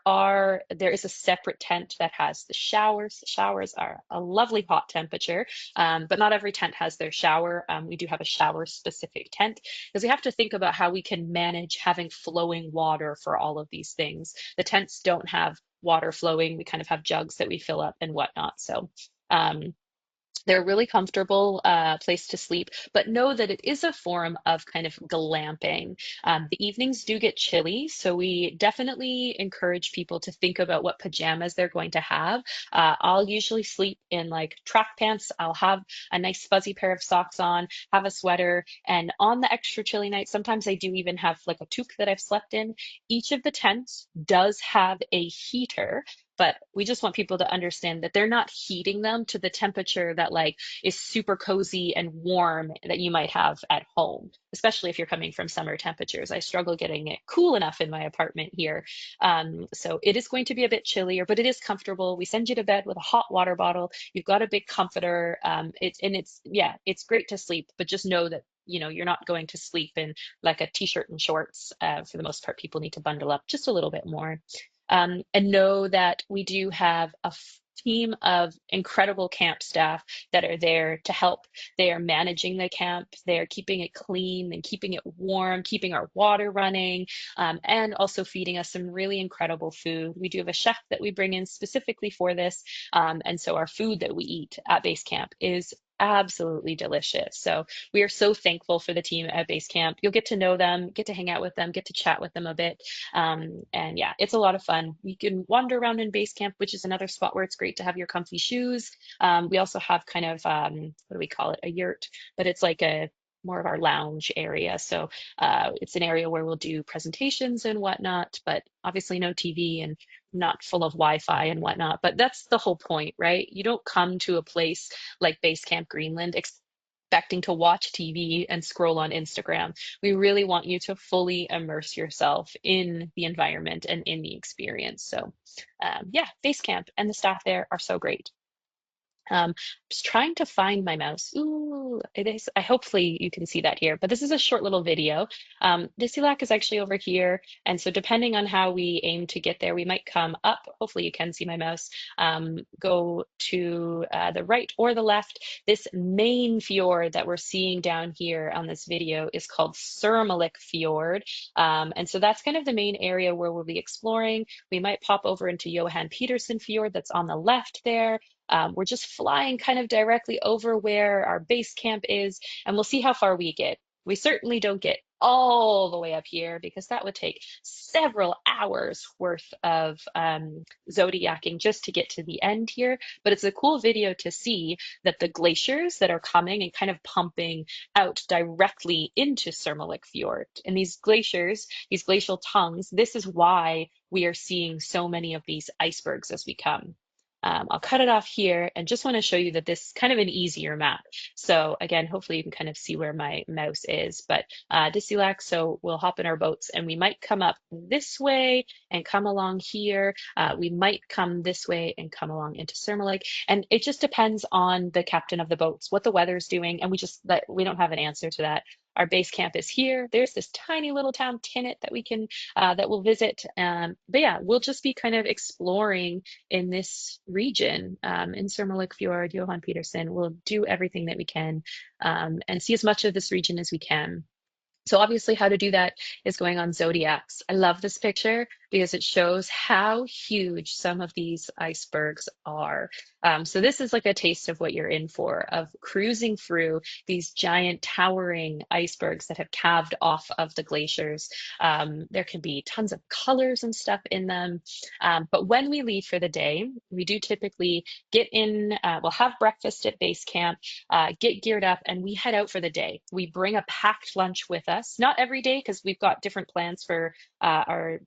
is a separate tent that has the showers. The showers are a lovely hot temperature, but not every tent has their shower. We do have a shower specific tent because we have to think about how we can manage having flowing water for all of these things. The tents don't have water flowing. We kind of have jugs that we fill up and whatnot. So um, they're a really comfortable place to sleep, but know that it is a form of kind of glamping. The evenings do get chilly, so we definitely encourage people to think about what pajamas they're going to have. I'll usually sleep in like track pants. I'll have a nice fuzzy pair of socks on, have a sweater, and on the extra chilly nights, sometimes I do even have like a toque that I've slept in. Each of the tents does have a heater, but we just want people to understand that they're not heating them to the temperature that like is super cozy and warm that you might have at home, especially if you're coming from summer temperatures. I struggle getting it cool enough in my apartment here. So it is going to be a bit chillier, but it is comfortable. We send you to bed with a hot water bottle. You've got a big comforter. It's great to sleep, but just know that you're not going to sleep in like a t-shirt and shorts. For the most part, people need to bundle up just a little bit more. And know that we do have a team of incredible camp staff that are there to help. They are managing the camp, they are keeping it clean and keeping it warm, keeping our water running, and also feeding us some really incredible food. We do have a chef that we bring in specifically for this. And so our food that we eat at base camp is absolutely delicious. So we are so thankful for the team at base camp. You'll get to know them, get to hang out with them, get to chat with them a bit. And yeah, it's a lot of fun. You can wander around in base camp, which is another spot where it's great to have your comfy shoes. We also have kind of, what do we call it? A yurt, but it's like a more of our lounge area. So it's an area where we'll do presentations and whatnot, but obviously no TV and not full of Wi-Fi and whatnot. But that's the whole point, right? You don't come to a place like Base Camp Greenland expecting to watch TV and scroll on Instagram. We really want you to fully immerse yourself in the environment and in the experience. So, yeah, Base Camp and the staff there are so great. Just trying to find my mouse. Ooh, it is. I hopefully you can see that here, but this is a short little video. Disulac is actually over here, and so depending on how we aim to get there, we might come up. Hopefully you can see my mouse. Go to the right or the left. This main fjord that we're seeing down here on this video is called Surmalik Fjord, and so that's kind of the main area where we'll be exploring. We might pop over into Johan Petersen Fjord that's on the left there. We're just flying kind of directly over where our base camp is, and we'll see how far we get. We certainly don't get all the way up here because that would take several hours worth of zodiacing just to get to the end here. But it's a cool video to see that the glaciers that are coming and kind of pumping out directly into Surmalik Fjord. And these glaciers, these glacial tongues, this is why we are seeing so many of these icebergs as we come. I'll cut it off here and just want to show you that this is kind of an easier map. So again, hopefully you can kind of see where my mouse is, but Disulac, so we'll hop in our boats and we might come up this way and come along here. We might come this way and come along into Surmalik. And it just depends on the captain of the boats, what the weather's doing. And we don't have an answer to that. our base camp is here. There's this tiny little town, Tinnet, that we can that we'll visit. But yeah, we'll just be kind of exploring in this region in Sermelik Fjord, Johan Petersen. We'll do everything that we can and see as much of this region as we can. So obviously how to do that is going on zodiacs. I love this picture because it shows how huge some of these icebergs are. So this is like a taste of what you're in for, of cruising through these giant towering icebergs that have calved off of the glaciers. There can be tons of colors and stuff in them. But when we leave for the day, we do typically get in, we'll have breakfast at base camp, get geared up, and we head out for the day. We bring a packed lunch with us, not every day because we've got different plans for our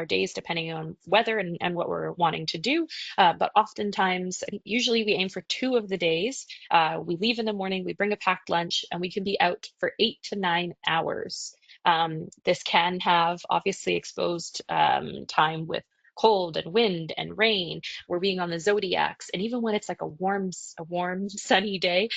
days depending on weather and what we're wanting to do. But oftentimes, I think usually we aim for 2 of the days. We leave in the morning, we bring a packed lunch, and we can be out for 8 to 9 hours. This can have obviously exposed time with cold and wind and rain. We're being on the zodiacs, and even when it's like a warm, sunny day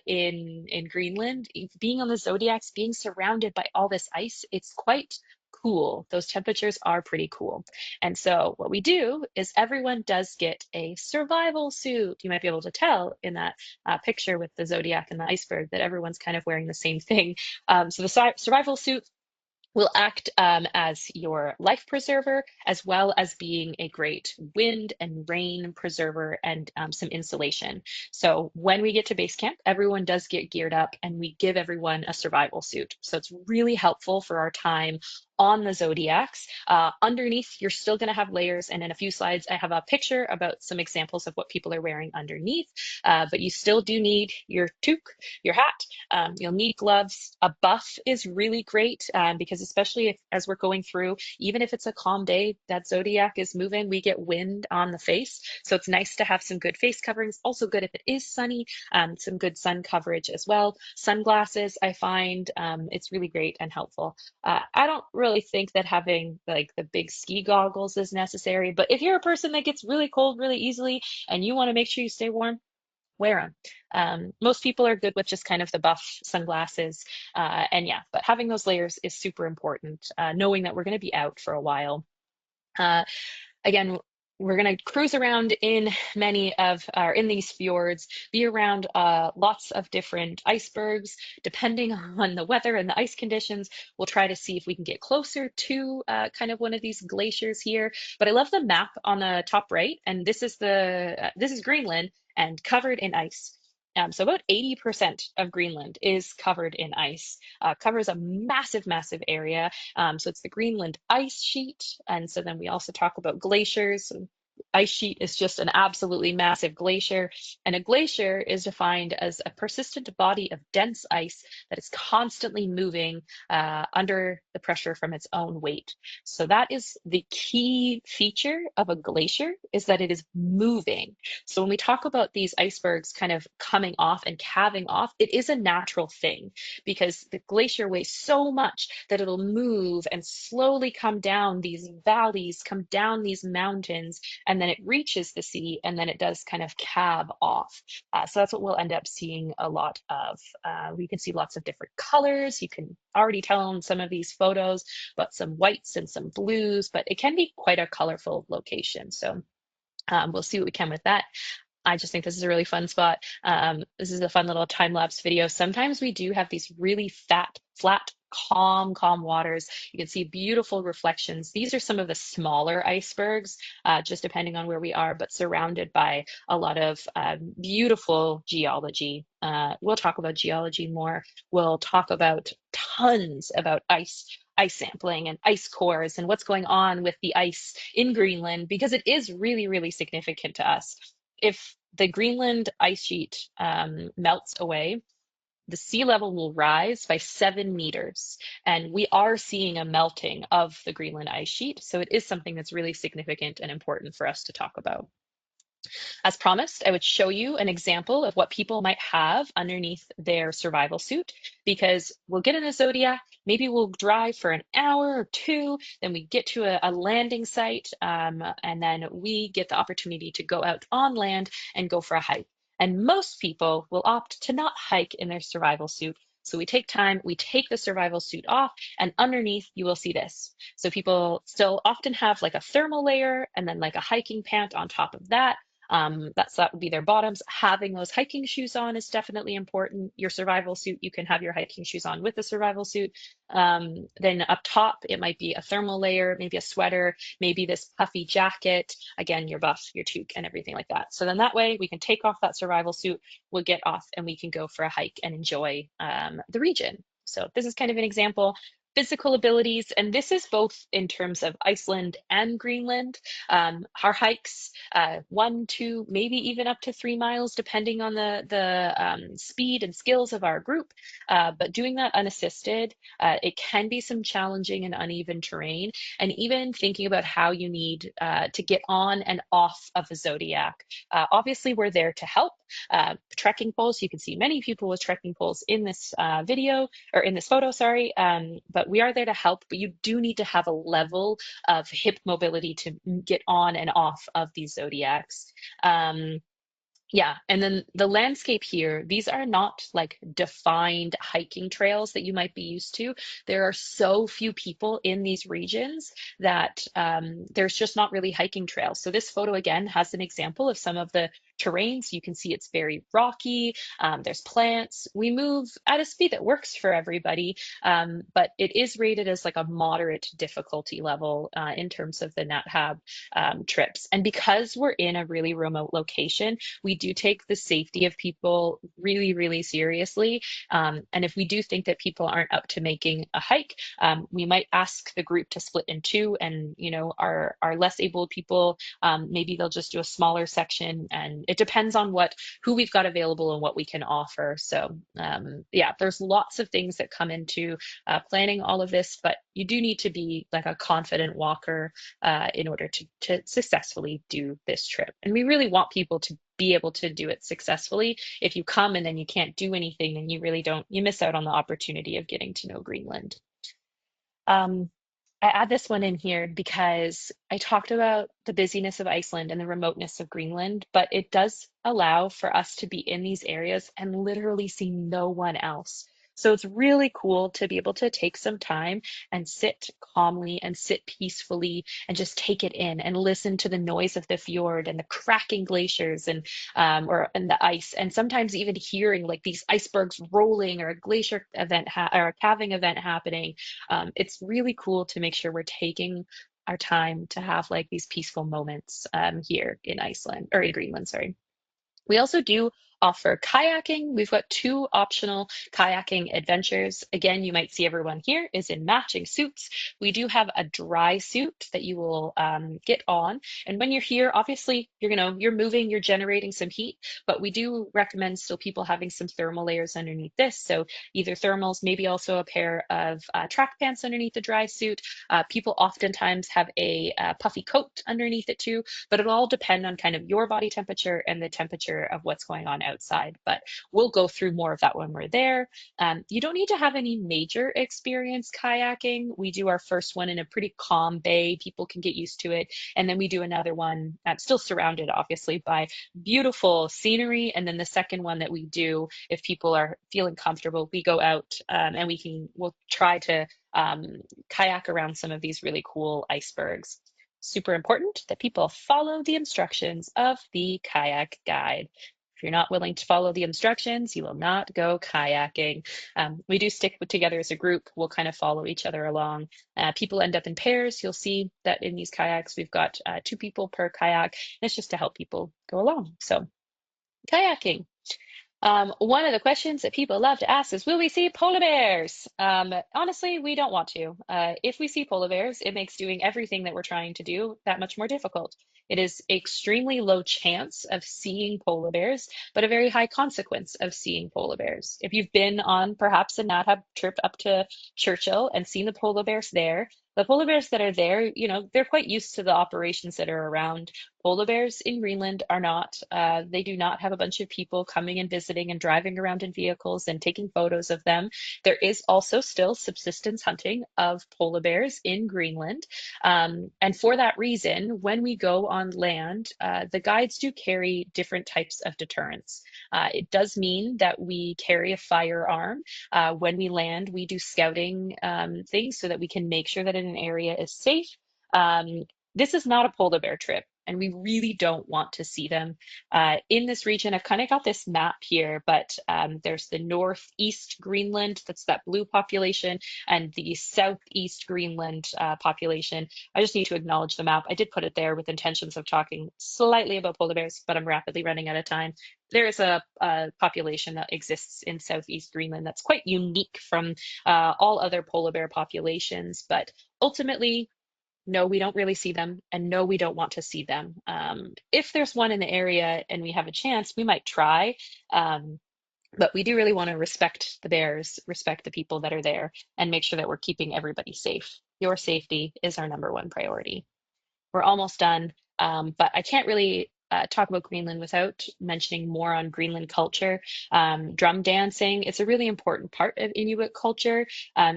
in Greenland, being on the zodiacs, being surrounded by all this ice, it's quite cool. Those temperatures are pretty cool. And so what we do is everyone does get a survival suit. You might be able to tell in that picture with the zodiac and the iceberg that everyone's kind of wearing the same thing. So the survival suit will act as your life preserver, as well as being a great wind and rain preserver and some insulation. So when we get to base camp, everyone does get geared up and we give everyone a survival suit. So it's really helpful for our time on the zodiacs. Underneath, you're still going to have layers. And in a few slides, I have a picture about some examples of what people are wearing underneath. But you still do need your toque, your hat. You'll need gloves. A buff is really great because especially as we're going through, even if it's a calm day, that zodiac is moving, we get wind on the face. So it's nice to have some good face coverings. Also good if it is sunny, some good sun coverage as well. Sunglasses, I find it's really great and helpful. I don't really think that having like the big ski goggles is necessary, but if you're a person that gets really cold really easily and you want to make sure you stay warm, wear them. Most people are good with just kind of the buff sunglasses. And yeah, but having those layers is super important, knowing that we're going to be out for a while. Uh, Again, we're going to cruise around in in these fjords, be around lots of different icebergs. Depending on the weather and the ice conditions, we'll try to see if we can get closer to kind of one of these glaciers here. But I love the map on the top right, and this is Greenland and covered in ice. So about 80% of Greenland is covered in ice, covers a massive, massive area. So it's the Greenland ice sheet. And so then we also talk about glaciers. Ice sheet is just an absolutely massive glacier. And a glacier is defined as a persistent body of dense ice that is constantly moving under the pressure from its own weight. So that is the key feature of a glacier, is that it is moving. So when we talk about these icebergs kind of coming off and calving off, it is a natural thing because the glacier weighs so much that it'll move and slowly come down these valleys, come down these mountains, and then it reaches the sea and then it does kind of calve off. So that's what we'll end up seeing a lot of. We can see lots of different colors. You can already tell in some of these photos, but some whites and some blues, but it can be quite a colorful location. So we'll see what we can with that. I just think this is a really fun spot. This is a fun little time-lapse video. Sometimes we do have these really flat, calm waters. You can see beautiful reflections. These are some of the smaller icebergs, just depending on where we are, but surrounded by a lot of beautiful geology. We'll talk about geology more. We'll talk about tons about ice sampling and ice cores and what's going on with the ice in Greenland, because it is really, really significant to us. If the Greenland ice sheet melts away, the sea level will rise by 7 meters. And we are seeing a melting of the Greenland ice sheet. So it is something that's really significant and important for us to talk about. As promised, I would show you an example of what people might have underneath their survival suit, because we'll get in a Zodiac, maybe we'll drive for an hour or two, then we get to a landing site, and then we get the opportunity to go out on land and go for a hike. And most people will opt to not hike in their survival suit, So we take time, we take the survival suit off, and underneath you will see this. So people still often have like a thermal layer and then like a hiking pant on top of that. That would be their bottoms. Having those hiking shoes on is definitely important. Your survival suit, you can have your hiking shoes on with the survival suit. Then up top, it might be a thermal layer, maybe a sweater, maybe this puffy jacket. Again, your buff, your toque, and everything like that. So then that way we can take off that survival suit, we'll get off, and we can go for a hike and enjoy the region. So this is kind of an example. Physical abilities, and this is both in terms of Iceland and Greenland. Our hikes, 1, 2, maybe even up to 3 miles, depending on the speed and skills of our group. But doing that unassisted, it can be some challenging and uneven terrain. And even thinking about how you need to get on and off of a zodiac. Obviously, we're there to help. Trekking poles, you can see many people with trekking poles in this video or in this photo, sorry. But we are there to help, but you do need to have a level of hip mobility to get on and off of these zodiacs. Yeah, and then the landscape here, these are not like defined hiking trails that you might be used to. There are so few people in these regions that there's just not really hiking trails. So this photo again has an example of some of the terrains. You can see it's very rocky. There's plants. We move at a speed that works for everybody, but it is rated as like a moderate difficulty level in terms of the NatHab trips. And because we're in a really remote location, we do take the safety of people really, really seriously. And if we do think that people aren't up to making a hike, we might ask the group to split in two. And our less able people, maybe they'll just do a smaller section. And it depends on who we've got available and what we can offer. So yeah, there's lots of things that come into planning all of this, but you do need to be like a confident walker in order to successfully do this trip. And we really want people to be able to do it successfully. If you come and then you can't do anything, then you miss out on the opportunity of getting to know Greenland. Um, I add this one in here because I talked about the busyness of Iceland and the remoteness of Greenland, but it does allow for us to be in these areas and literally see no one else. So it's really cool to be able to take some time and sit calmly and sit peacefully and just take it in and listen to the noise of the fjord and the cracking glaciers and the ice, and sometimes even hearing like these icebergs rolling or a glacier event or a calving event happening. It's really cool to make sure we're taking our time to have like these peaceful moments here in Iceland or in Greenland, sorry. We also do offer kayaking. We've got 2 optional kayaking adventures. Again, you might see everyone here is in matching suits. We do have a dry suit that you will get on. And when you're here, obviously, you're moving, you're generating some heat, but we do recommend still people having some thermal layers underneath this. So either thermals, maybe also a pair of track pants underneath the dry suit. People oftentimes have a puffy coat underneath it too, but it'll all depend on kind of your body temperature and the temperature of what's going on outside. But we'll go through more of that when we're there. You don't need to have any major experience kayaking. We do our first one in a pretty calm bay. People can get used to it. And then we do another one, still surrounded obviously by beautiful scenery. And then the second one that we do, if people are feeling comfortable, we go out and we'll try to kayak around some of these really cool icebergs. Super important that people follow the instructions of the kayak guide. If you're not willing to follow the instructions, you will not go kayaking. We do stick together as a group. We'll kind of follow each other along. People end up in pairs. You'll see that in these kayaks, we've got 2 people per kayak. And it's just to help people go along. So kayaking. One of the questions that people love to ask is, will we see polar bears? Honestly, we don't want to. If we see polar bears, it makes doing everything that we're trying to do that much more difficult. It is extremely low chance of seeing polar bears, but a very high consequence of seeing polar bears. If you've been on perhaps a NatHab trip up to Churchill and seen the polar bears there, The polar bears that are there, they're quite used to the operations that are around. Polar bears in Greenland are not. They do not have a bunch of people coming and visiting and driving around in vehicles and taking photos of them. There is also still subsistence hunting of polar bears in Greenland. And for that reason, when we go on land, the guides do carry different types of deterrents. It does mean that we carry a firearm. When we land, we do scouting things so that we can make sure that an area is safe. Um, this is not a polar bear trip, and we really don't want to see them. In this region, I've kind of got this map here, but there's the northeast Greenland, that's that blue population, and the southeast Greenland population. I just need to acknowledge the map. I did put it there with intentions of talking slightly about polar bears, but I'm rapidly running out of time. There is a population that exists in southeast Greenland that's quite unique from all other polar bear populations, but ultimately, no, we don't really see them, and no, we don't want to see them. If there's one in the area and we have a chance, we might try. Um, but we do really want to respect the bears, respect the people that are there, and make sure that we're keeping everybody safe. Your safety is our number one priority. We're almost done, but I can't really talk about Greenland without mentioning more on Greenland culture. Drum dancing, it's a really important part of Inuit culture.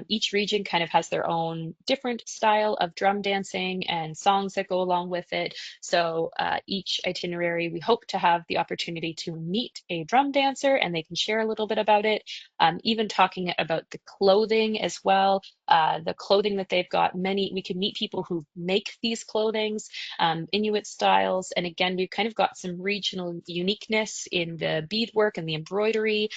Each region kind of has their own different style of drum dancing and songs that go along with it. So each itinerary, we hope to have the opportunity to meet a drum dancer and they can share a little bit about it. Even talking about the clothing as well, the clothing that they've got. We can meet people who make these clothings, Inuit styles. And again, we've kind of got some regional uniqueness in the beadwork and the embroidery.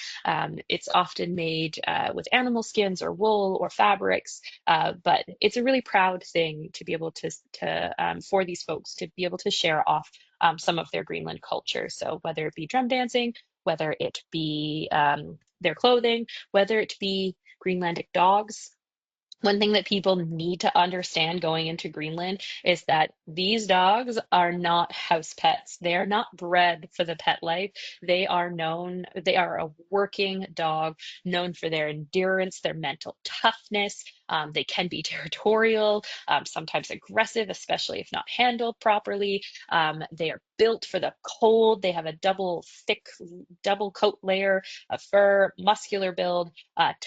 It's often made with animal skins or wool or fabrics, but it's a really proud thing to be able to for these folks to be able to share off some of their Greenland culture. So whether it be drum dancing, whether it be their clothing, whether it be Greenlandic dogs. One thing that people need to understand going into Greenland is that these dogs are not house pets. They are not bred for the pet life. They are a working dog known for their endurance, their mental toughness. They can be territorial, sometimes aggressive, especially if not handled properly. They are built for the cold. They have a thick, double coat layer of fur, muscular build,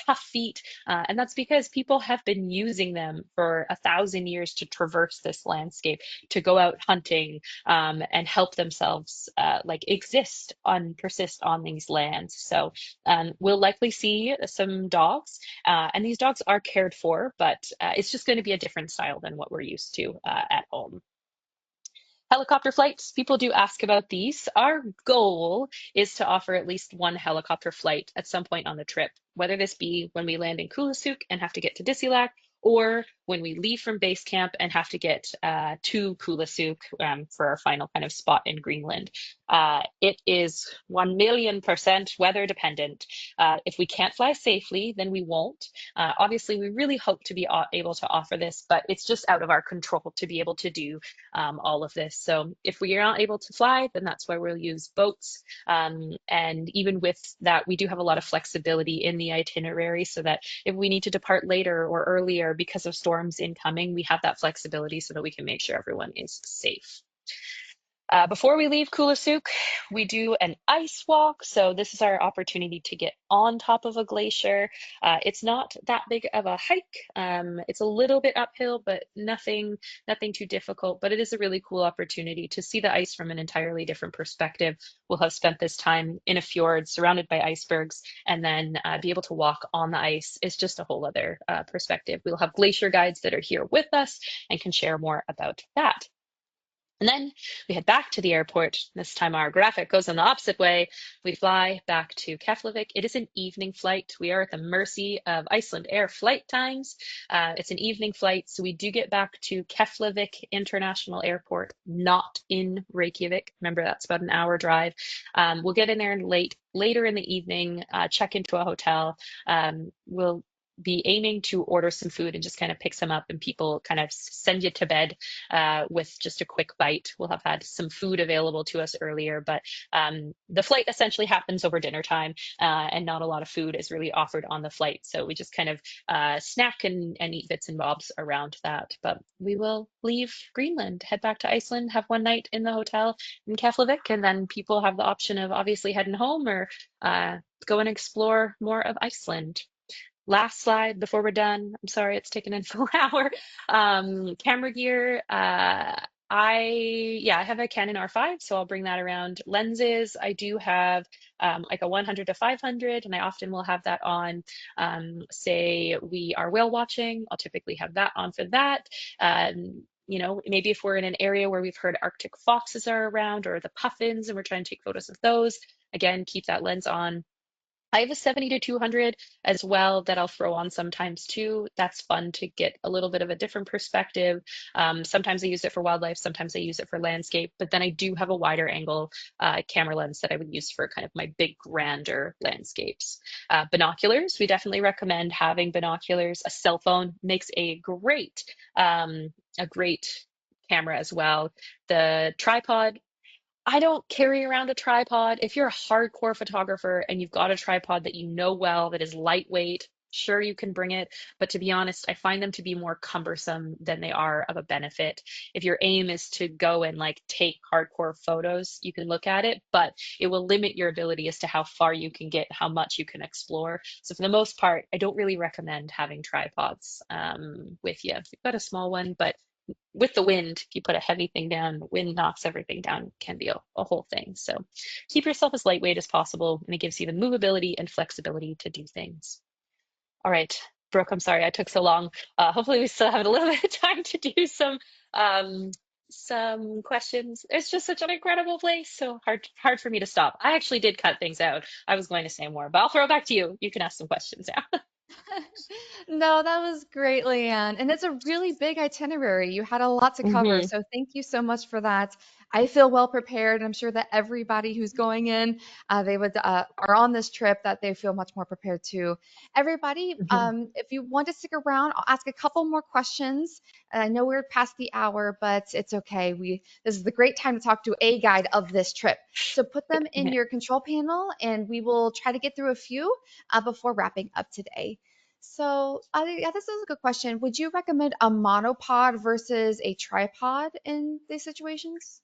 tough feet. And that's because people have been using them for 1,000 years to traverse this landscape, to go out hunting and help themselves persist on these lands. So we'll likely see some dogs, and these dogs are cared for, but it's just going to be a different style than what we're used to at home. Helicopter flights, people do ask about these. Our goal is to offer at least one helicopter flight at some point on the trip, whether this be when we land in Kulusuk and have to get to Disilak, or when we leave from base camp and have to get to Kulusuk for our final kind of spot in Greenland. It is 1,000,000% weather dependent. If we can't fly safely, then we won't. Obviously, we really hope to be able to offer this, but it's just out of our control to be able to do all of this. So if we are not able to fly, then that's why we'll use boats. And even with that, we do have a lot of flexibility in the itinerary so that if we need to depart later or earlier because of storms incoming, we have that flexibility so that we can make sure everyone is safe. Before we leave Kulusuk, we do an ice walk. So this is our opportunity to get on top of a glacier. It's not that big of a hike. It's a little bit uphill, but nothing too difficult. But it is a really cool opportunity to see the ice from an entirely different perspective. We'll have spent this time in a fjord surrounded by icebergs, and then be able to walk on the ice is just a whole other perspective. We'll have glacier guides that are here with us and can share more about that. And then we head back to the airport. This time our graphic goes in the opposite way. We fly back to Keflavik. It is an evening flight. We are at the mercy of Iceland Air flight times. It's an evening flight, so we do get back to Keflavik International Airport, not in Reykjavik. Remember, that's about an hour drive. We'll get in there later in the evening, check into a hotel. We'll be aiming to order some food and just kind of pick some up, and people kind of send you to bed with just a quick bite. We'll have had some food available to us earlier, but the flight essentially happens over dinner time, and not a lot of food is really offered on the flight. So we just kind of snack and eat bits and bobs around that. But we will leave Greenland, head back to Iceland, have one night in the hotel in Keflavik, and then people have the option of obviously heading home or go and explore more of Iceland. Last slide before we're done. I'm sorry, it's taken a full hour. Camera gear. I have a Canon R5, so I'll bring that around. Lenses, I do have like a 100 to 500, and I often will have that on. Say we are whale watching, I'll typically have that on for that. Maybe if we're in an area where we've heard Arctic foxes are around or the puffins and we're trying to take photos of those, again, keep that lens on. I have a 70 to 200 as well that I'll throw on sometimes too. That's fun to get a little bit of a different perspective. Sometimes I use it for wildlife, sometimes I use it for landscape, but then I do have a wider angle camera lens that I would use for kind of my big, grander landscapes. Binoculars, we definitely recommend having binoculars. A cell phone makes a great camera as well. The tripod, I don't carry around a tripod. If you're a hardcore photographer and you've got a tripod that you know well, that is lightweight, sure you can bring it. But to be honest, I find them to be more cumbersome than they are of a benefit. If your aim is to go and like take hardcore photos, you can look at it, but it will limit your ability as to how far you can get, how much you can explore. So for the most part, I don't really recommend having tripods with you. You've got a small one, but with the wind, if you put a heavy thing down, wind knocks everything down, it can be a whole thing. So keep yourself as lightweight as possible, and it gives you the movability and flexibility to do things. All right, Brooke, I'm sorry I took so long. Hopefully we still have a little bit of time to do some questions. It's just such an incredible place, so hard for me to stop. I actually did cut things out. I was going to say more, but I'll throw it back to you. You can ask some questions now. No, that was great, Leanne. And it's a really big itinerary. You had a lot to cover. Hmm. So thank you so much for that. I feel well prepared. I'm sure that everybody who's going in, they would are on this trip that they feel much more prepared too. Everybody, Hmm. if you want to stick around, I'll ask a couple more questions. And I know we're past the hour, but it's okay. This is the great time to talk to a guide of this trip. So put them in Yeah. your control panel, and we will try to get through a few before wrapping up today. So, yeah, this is a good question. Would you recommend a monopod versus a tripod in these situations?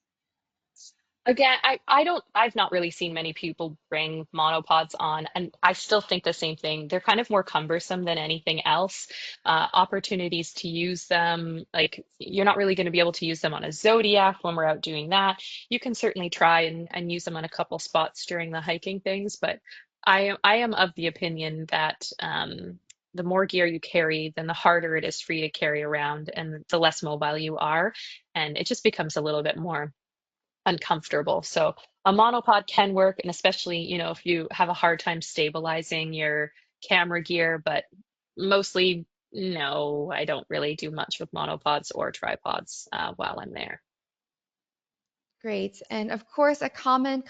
Again, I've not really seen many people bring monopods on, and I still think the same thing. They're kind of more cumbersome than anything else. Opportunities to use them, like you're not really going to be able to use them on a Zodiac when we're out doing that. You can certainly try and use them on a couple spots during the hiking things, but I am of the opinion that the more gear you carry, then the harder it is for you to carry around, and the less mobile you are, and it just becomes a little bit more uncomfortable. So a monopod can work, and especially, if you have a hard time stabilizing your camera gear, but mostly, no, I don't really do much with monopods or tripods while I'm there. Great. And of course, a common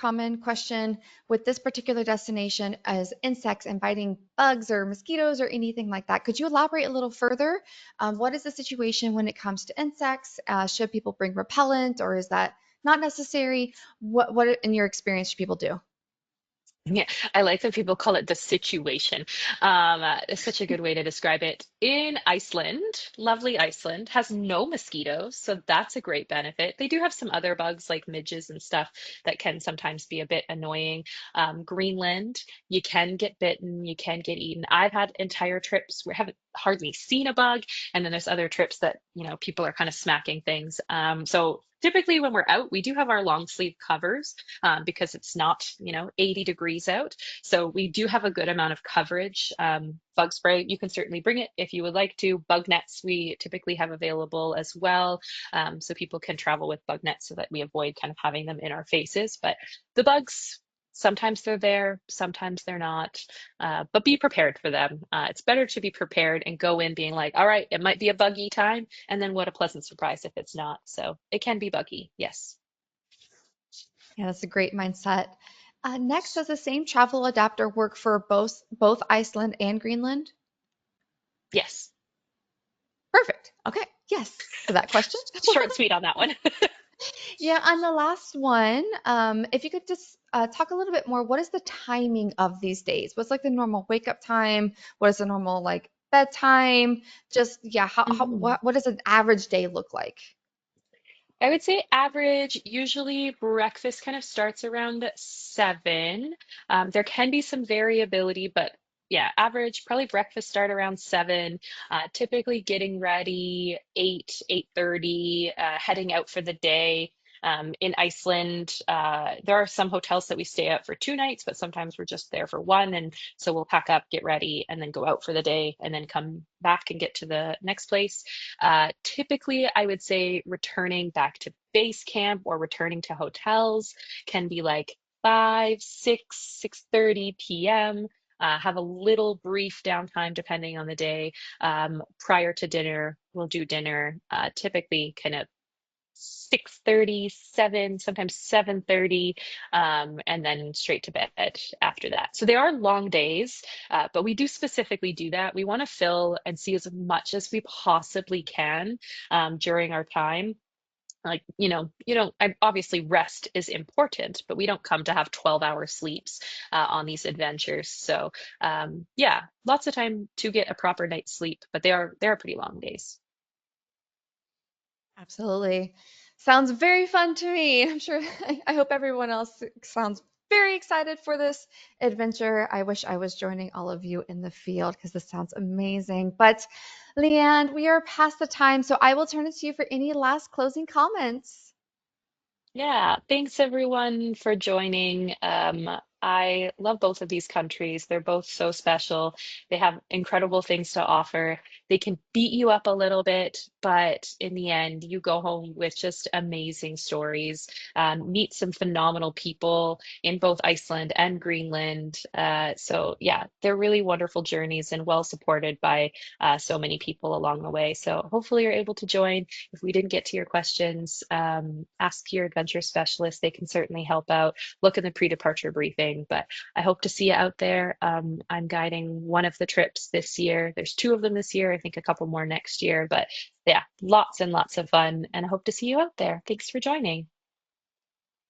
question with this particular destination is insects and biting bugs or mosquitoes or anything like that. Could you elaborate a little further? What is the situation when it comes to insects? Should people bring repellent or is that not necessary? What in your experience should people do? Yeah, I like that people call it the situation. It's such a good way to describe it. In Iceland, lovely Iceland has no mosquitoes, so that's a great benefit. They do have some other bugs like midges and stuff that can sometimes be a bit annoying. Greenland, you can get bitten, you can get eaten. I've had entire trips where I haven't hardly seen a bug, and then there's other trips that, people are kind of smacking things. So typically when we're out, we do have our long sleeve covers because it's not, 80 degrees out. So we do have a good amount of coverage. Bug spray, you can certainly bring it if you would like to. Bug nets, we typically have available as well. So people can travel with bug nets so that we avoid kind of having them in our faces. But the bugs, sometimes they're there, sometimes they're not, but be prepared for them. It's better to be prepared and go in being like, all right, it might be a buggy time, and then what a pleasant surprise if it's not. So it can be buggy, yes. Yeah, that's a great mindset. Next, does the same travel adapter work for both Iceland and Greenland? Yes. Perfect. Okay. Yes to that question. Short and sweet on that one. Yeah, on the last one, if you could just talk a little bit more, what is the timing of these days? What's like the normal wake up time? What is the normal like bedtime? Just yeah, Mhm. what does an average day look like? I would say average, usually breakfast kind of starts around 7. There can be some variability, but yeah, average, probably breakfast start around 7. Typically getting ready 8, 8:30, heading out for the day. In Iceland, there are some hotels that we stay at for 2 nights, but sometimes we're just there for one. And so we'll pack up, get ready, and then go out for the day, and then come back and get to the next place. Typically, I would say returning back to base camp or returning to hotels can be like 5, 6, 6:30 p.m. Have a little brief downtime depending on the day. Prior to dinner, we'll do dinner, typically kind of 6:30, 7, sometimes 7:30, and then straight to bed after that. So they are long days, but we do specifically do that. We want to fill and see as much as we possibly can during our time. Like, you don't, obviously rest is important, but we don't come to have 12-hour sleeps on these adventures. So, yeah, lots of time to get a proper night's sleep, but they are pretty long days. Absolutely. Sounds very fun to me. I'm sure I hope everyone else sounds very excited for this adventure. I wish I was joining all of you in the field because this sounds amazing. But Leanne, we are past the time, so I will turn it to you for any last closing comments. Yeah, thanks everyone for joining. I love both of these countries. They're both so special. They have incredible things to offer. They can beat you up a little bit, but in the end, you go home with just amazing stories. Meet some phenomenal people in both Iceland and Greenland. So, yeah, they're really wonderful journeys and well supported by so many people along the way. So, hopefully, you're able to join. If we didn't get to your questions, ask your adventure specialist. They can certainly help out. Look in the pre-departure briefing, but I hope to see you out there. I'm guiding one of the trips this year. There's two of them this year, I think a couple more next year, but yeah, lots and lots of fun, and I hope to see you out there. Thanks for joining.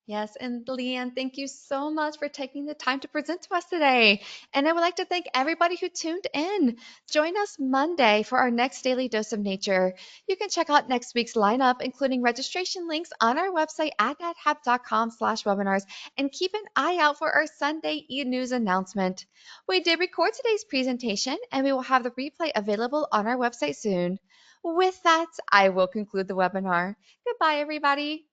Yes, and Leanne, thank you so much for taking the time to present to us today. And I would like to thank everybody who tuned in. Join us Monday for our next daily dose of nature. You can check out next week's lineup, including registration links on our website at nathap.com/webinars, and keep an eye out for our Sunday e-news announcement. We did record today's presentation, and we will have the replay available on our website soon. With that, I will conclude the webinar. Goodbye, everybody.